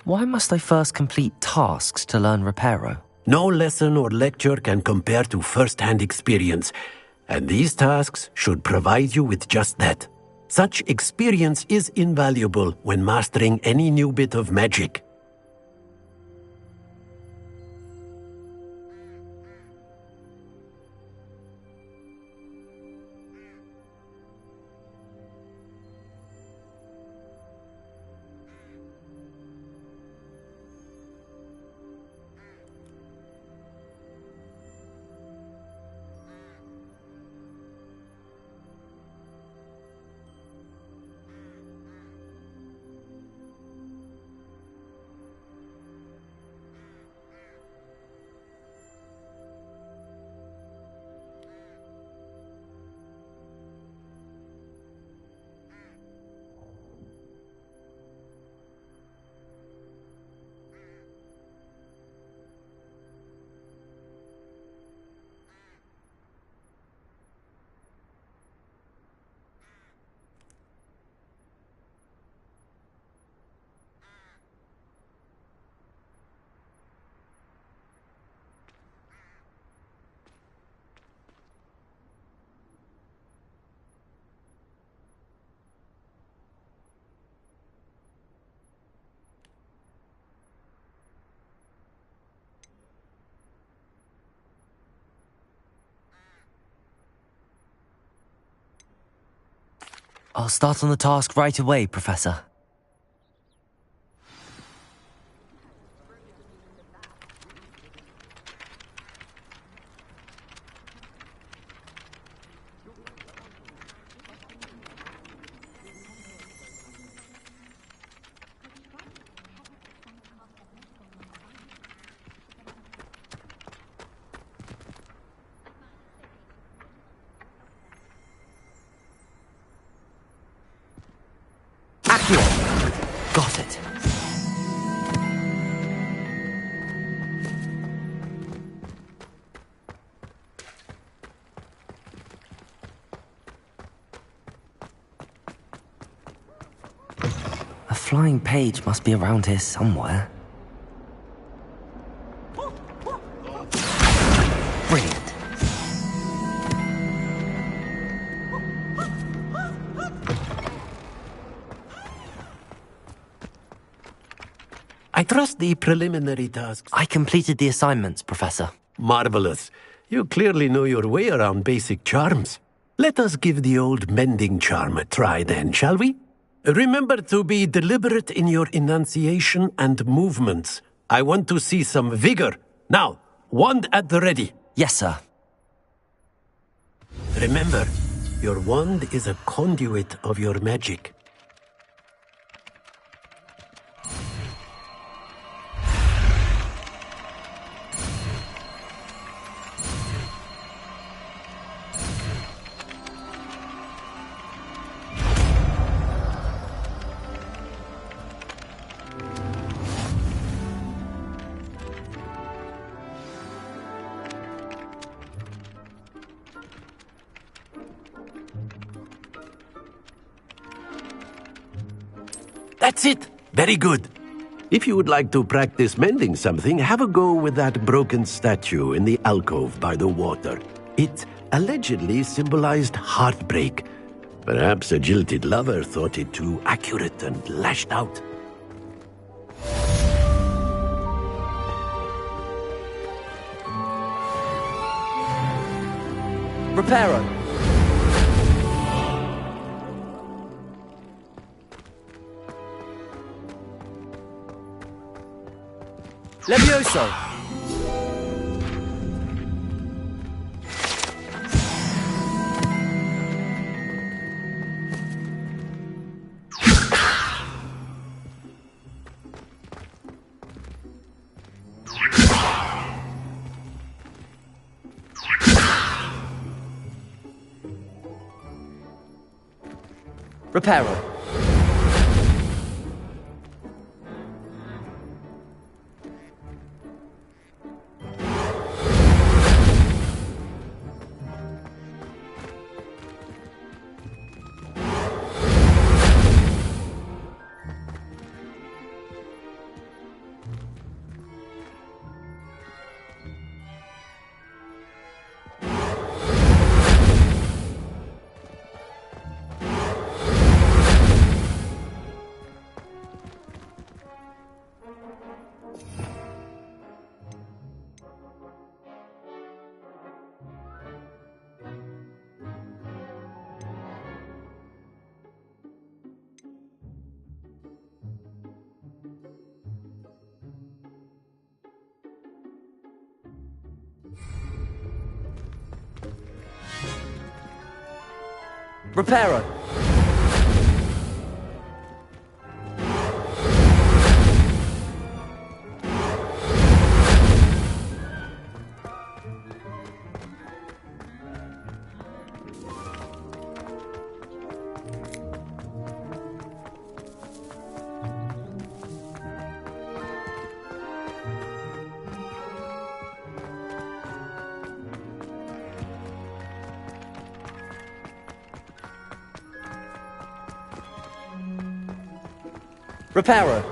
S5: Why must I first complete tasks to learn Reparo?
S13: No lesson or lecture can compare to first-hand experience, and these tasks should provide you with just that. Such experience is invaluable when mastering any new bit of magic.
S5: I'll start on the task right away, Professor. Got it. A flying page must be around here somewhere. Brilliant.
S13: I trust the preliminary tasks.
S5: I completed the assignments, Professor.
S13: Marvelous. You clearly know your way around basic charms. Let us give the old mending charm a try then, shall we? Remember to be deliberate in your enunciation and movements. I want to see some vigor. Now, wand at the ready.
S5: Yes, sir.
S13: Remember, your wand is a conduit of your magic. That's it! Very good. If you would like to practice mending something, have a go with that broken statue in the alcove by the water. It allegedly symbolized heartbreak. Perhaps a jilted lover thought it too accurate and lashed out.
S5: Reparo. Levioso! Reparo. Reparo! Reparo!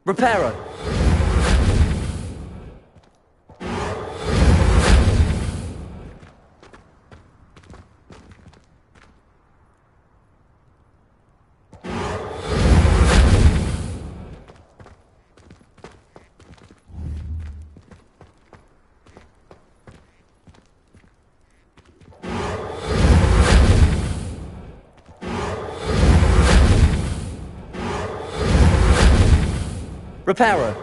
S5: Reparo! Reparo!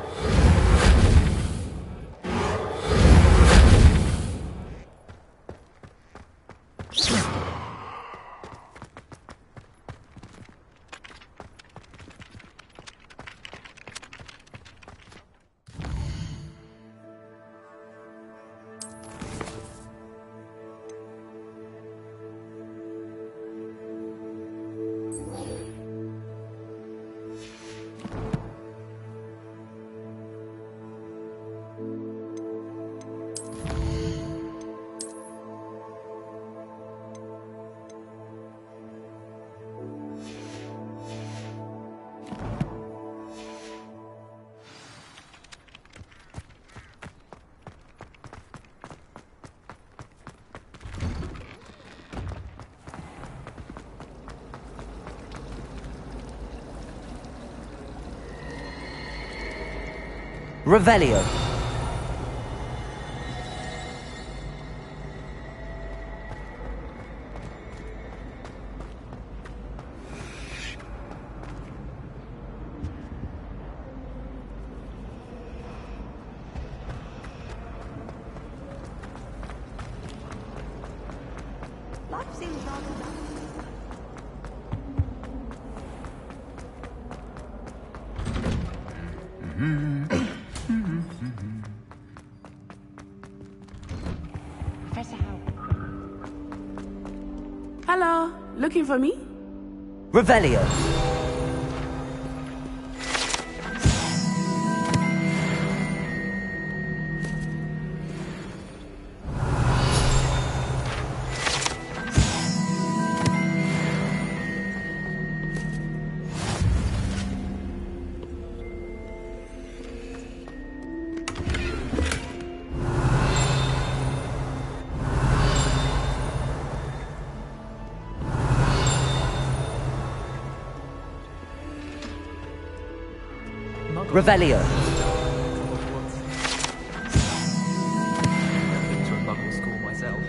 S5: Revelio.
S1: Life seems rather dull.
S12: Hello, looking for me?
S5: Revelio. Revelio.
S2: I've been to a muggle school myself.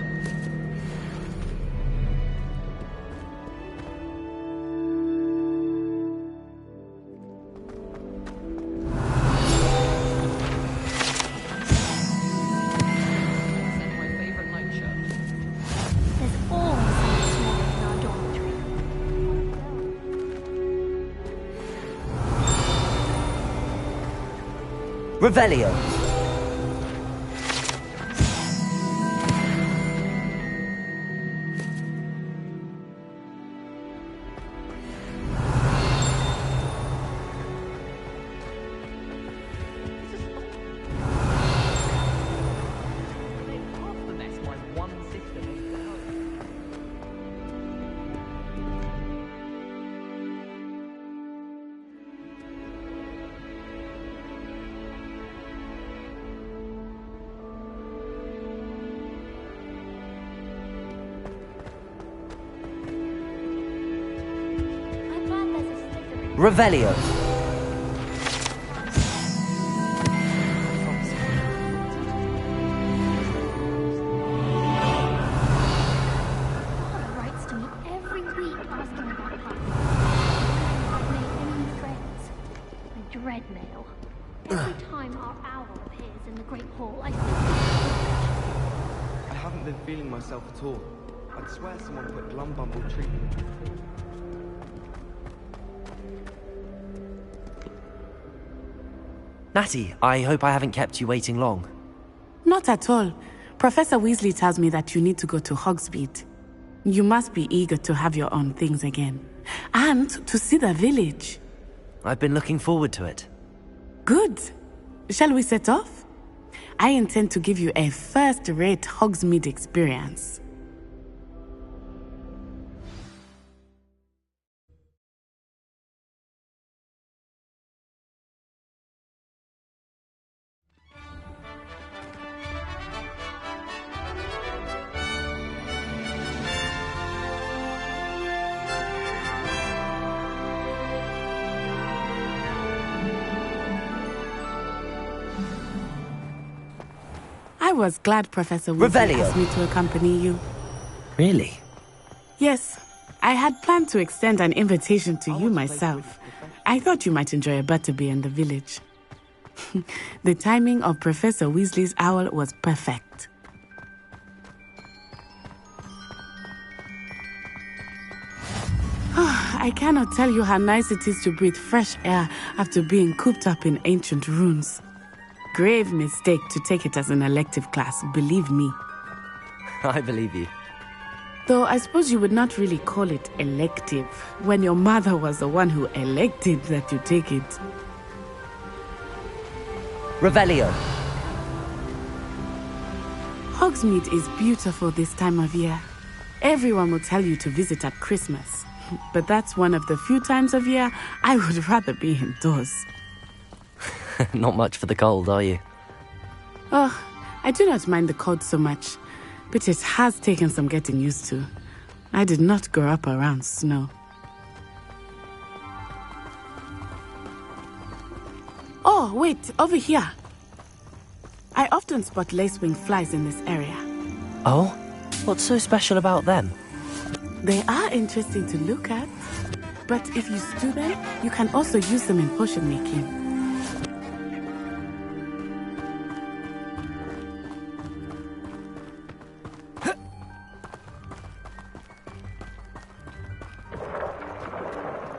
S2: Send my favourite nightshirt.
S9: There's always something small in our dormitory.
S5: Revelio.
S2: Half the mess my one sister made at home.
S5: Revelio.
S9: Father writes to me every week asking about Papa. I've made any new friends. I dread mail. Every time our owl appears in the Great Hall, I think
S3: I haven't been feeling myself at all. I'd swear someone put Glumbumble treatment.
S5: Natty, I hope I haven't kept you waiting long.
S12: Not at all. Professor Weasley tells me that you need to go to Hogsmeade. You must be eager to have your own things again. And to see the village.
S5: I've been looking forward to it.
S12: Good. Shall we set off? I intend to give you a first-rate Hogsmeade experience. I was glad Professor Weasley asked me to accompany you.
S5: Really?
S12: Yes. I had planned to extend an invitation to you myself. I thought you might enjoy a butterbeer in the village. The timing of Professor Weasley's owl was perfect. I cannot tell you how nice it is to breathe fresh air after being cooped up in ancient ruins. Grave mistake to take it as an elective class, believe me.
S5: I believe you.
S12: Though I suppose you would not really call it elective when your mother was the one who elected that you take it.
S5: Revelio.
S12: Hogsmeade is beautiful this time of year. Everyone will tell you to visit at Christmas. But that's one of the few times of year I would rather be indoors.
S5: Not much for the cold, are you?
S12: Oh, I do not mind the cold so much, but it has taken some getting used to. I did not grow up around snow. Oh, wait, over here. I often spot lacewing flies in this area.
S5: Oh? What's so special about them?
S12: They are interesting to look at, but if you stew them, you can also use them in potion making.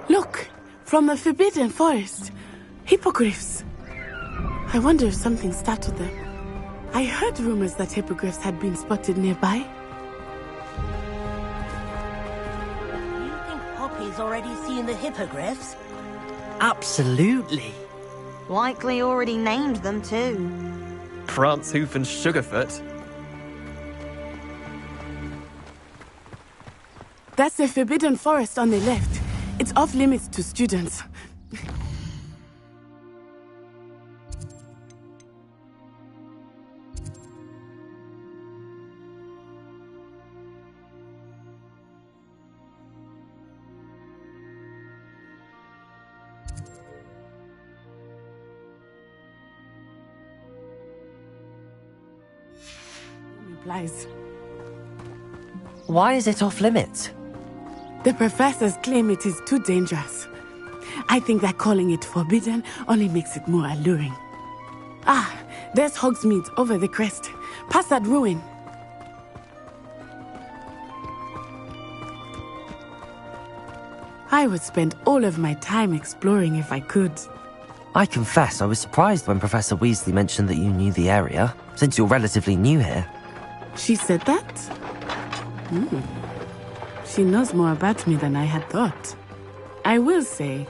S12: Look, from the Forbidden Forest, hippogriffs. I wonder if something startled them. I heard rumors that hippogriffs had been spotted nearby.
S10: You think Poppy's already seen the hippogriffs?
S5: Absolutely.
S1: Likely already named them too.
S6: Prance, Hoof and Sugarfoot.
S12: That's the Forbidden Forest on the left. It's off limits to students. Implies.
S5: Why is it off limits?
S12: The professors claim it is too dangerous. I think that calling it forbidden only makes it more alluring. Ah, there's Hogsmeade over the crest. Past that ruin. I would spend all of my time exploring if I could.
S5: I confess I was surprised when Professor Weasley mentioned that you knew the area, since you're relatively new here.
S12: She said that? She knows more about me than I had thought. I will say,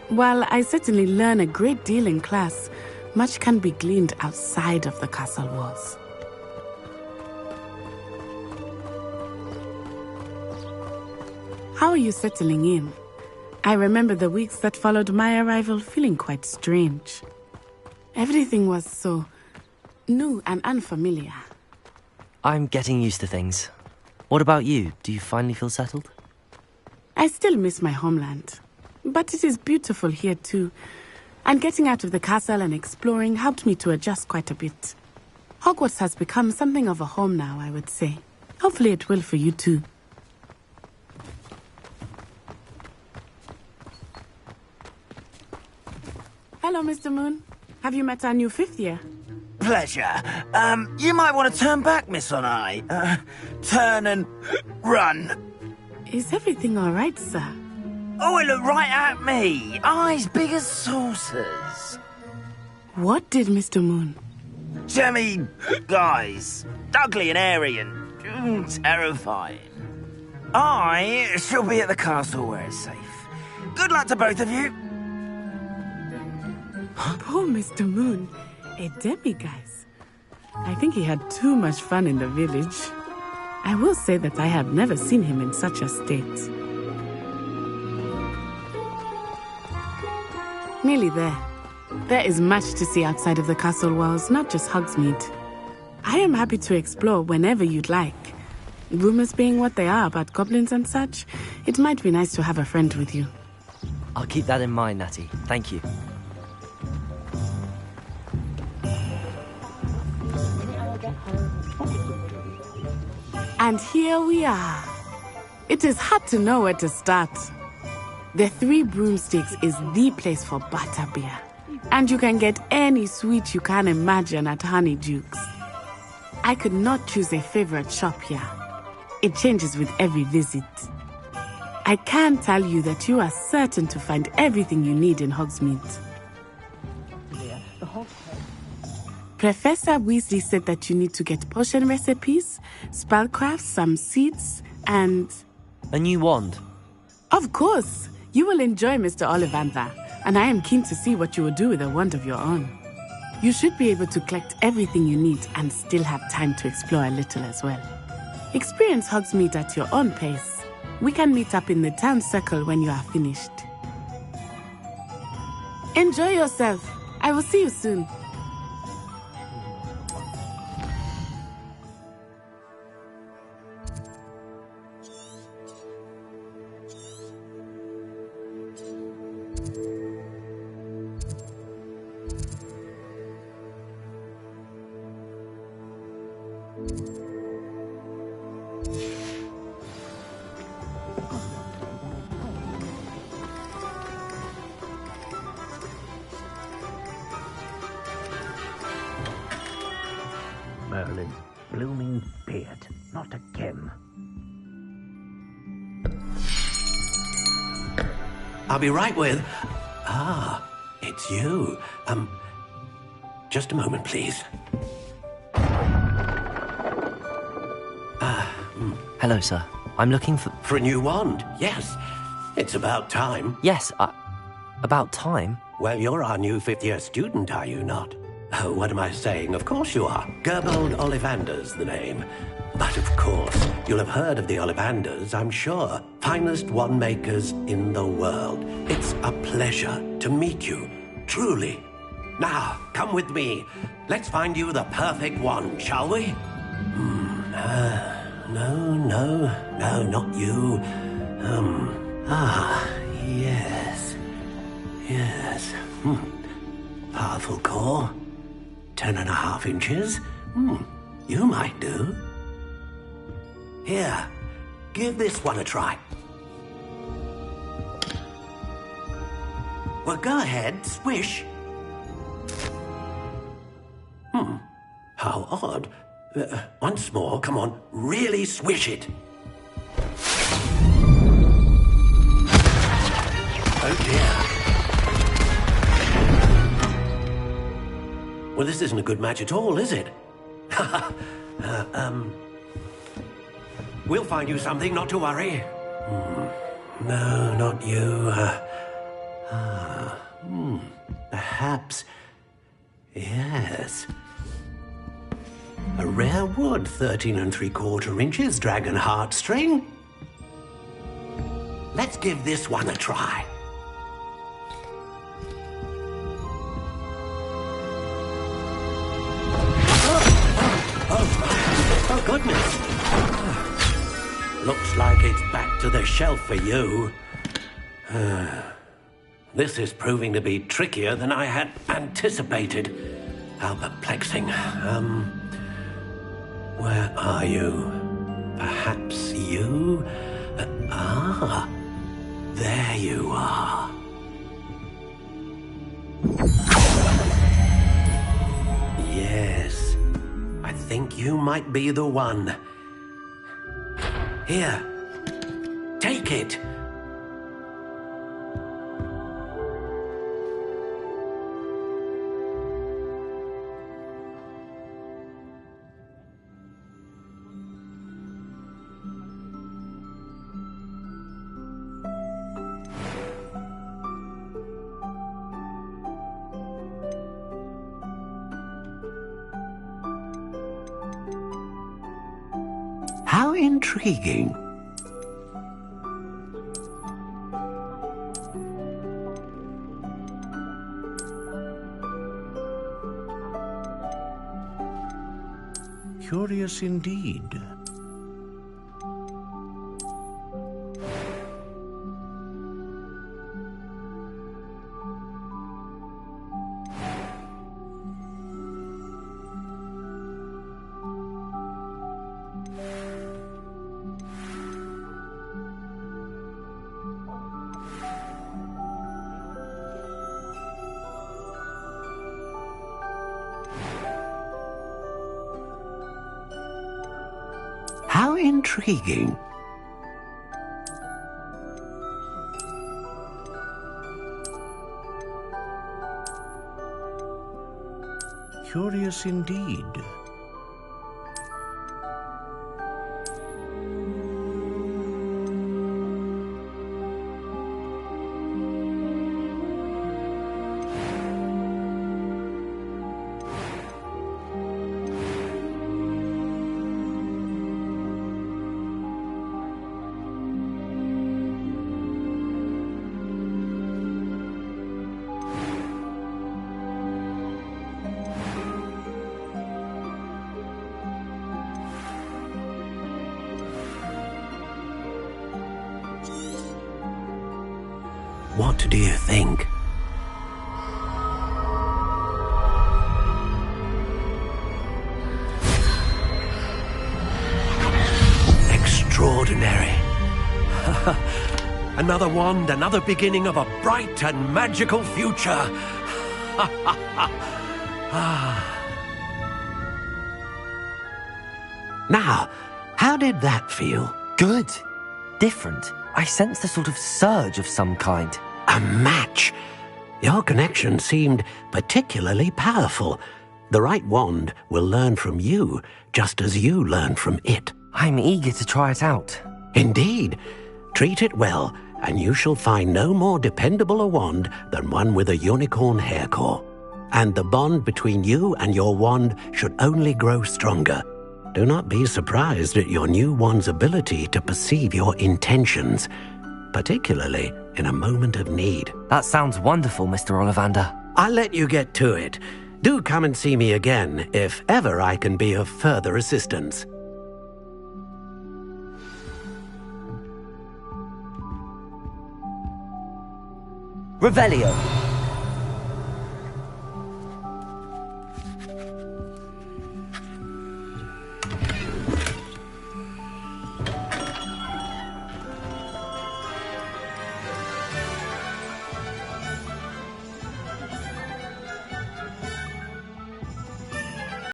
S12: while I certainly learn a great deal in class, much can be gleaned outside of the castle walls. How are you settling in? I remember the weeks that followed my arrival feeling quite strange. Everything was so new and unfamiliar.
S5: I'm getting used to things. What about you? Do you finally feel settled?
S12: I still miss my homeland. But it is beautiful here too. And getting out of the castle and exploring helped me to adjust quite a bit. Hogwarts has become something of a home now, I would say. Hopefully it will for you too. Hello, Mr. Moon. Have you met our new 5th year?
S19: Pleasure. You might want to turn back, Miss Onai. Turn and run.
S12: Is everything all right, sir?
S19: Oh, it looked right at me. Eyes big as saucers.
S12: What did Mr. Moon?
S19: Jemmy, guys. Ugly and airy and terrifying. I shall be at the castle where it's safe. Good luck to both of you.
S12: Poor Mr. Moon. A demi-guise. I think he had too much fun in the village. I will say that I have never seen him in such a state. Nearly there. There is much to see outside of the castle walls, not just Hogsmeade. I am happy to explore whenever you'd like. Rumors being what they are about goblins and such, it might be nice to have a friend with you.
S5: I'll keep that in mind, Natty. Thank you.
S12: And here we are. It is hard to know where to start. The Three Broomsticks is the place for butterbeer. And you can get any sweet you can imagine at Honeydukes. I could not choose a favorite shop here. It changes with every visit. I can tell you that you are certain to find everything you need in Hogsmeade. Professor Weasley said that you need to get potion recipes, spellcrafts, some seeds, and...
S5: A new wand.
S12: Of course! You will enjoy Mr. Ollivander, and I am keen to see what you will do with a wand of your own. You should be able to collect everything you need and still have time to explore a little as well. Experience Hogsmeade at your own pace. We can meet up in the town circle when you are finished. Enjoy yourself. I will see you soon.
S13: Merlin's blooming beard. Not again. I'll be right with... Ah, it's you. Just a moment, please.
S5: Hello, sir. I'm looking for...
S13: For a new wand, yes. It's about time.
S5: Yes, about time?
S13: Well, you're our new 5th year student, are you not? Oh, what am I saying? Of course you are. Gerbold Ollivander's the name. But of course, you'll have heard of the Ollivanders, I'm sure. Finest wand makers in the world. It's a pleasure to meet you, truly. Now, come with me. Let's find you the perfect wand, shall we? No, not you. Yes. Powerful core. 10.5 inches. You might do. Here, give this one a try. Well, go ahead, swish. How odd. Once more, come on, really swish it. Oh dear. Well, this isn't a good match at all, is it? We'll find you something, not to worry. No, not you. Perhaps... Yes. A rare wood, 13 3/4 inches, dragon heartstring. Let's give this one a try. Oh, goodness. Looks like it's back to the shelf for you. This is proving to be trickier than I had anticipated. How perplexing. Where are you? Perhaps you? There you are. Yes, I think you might be the one. Here, take it. How intriguing.
S20: Curious indeed.
S13: How intriguing.
S20: Curious indeed.
S13: What do you think? Extraordinary. Another wand, another beginning of a bright and magical future. Now, how did that feel?
S5: Good. Different. I sensed a sort of surge of some kind.
S13: A match. Your connection seemed particularly powerful. The right wand will learn from you, just as you learn from it.
S5: I'm eager to try it out.
S13: Indeed. Treat it well, and you shall find no more dependable a wand than one with a unicorn hair core. And the bond between you and your wand should only grow stronger. Do not be surprised at your new wand's ability to perceive your intentions, particularly in a moment of need.
S5: That sounds wonderful, Mr. Ollivander.
S13: I'll let you get to it. Do come and see me again if ever I can be of further assistance.
S5: Revelio.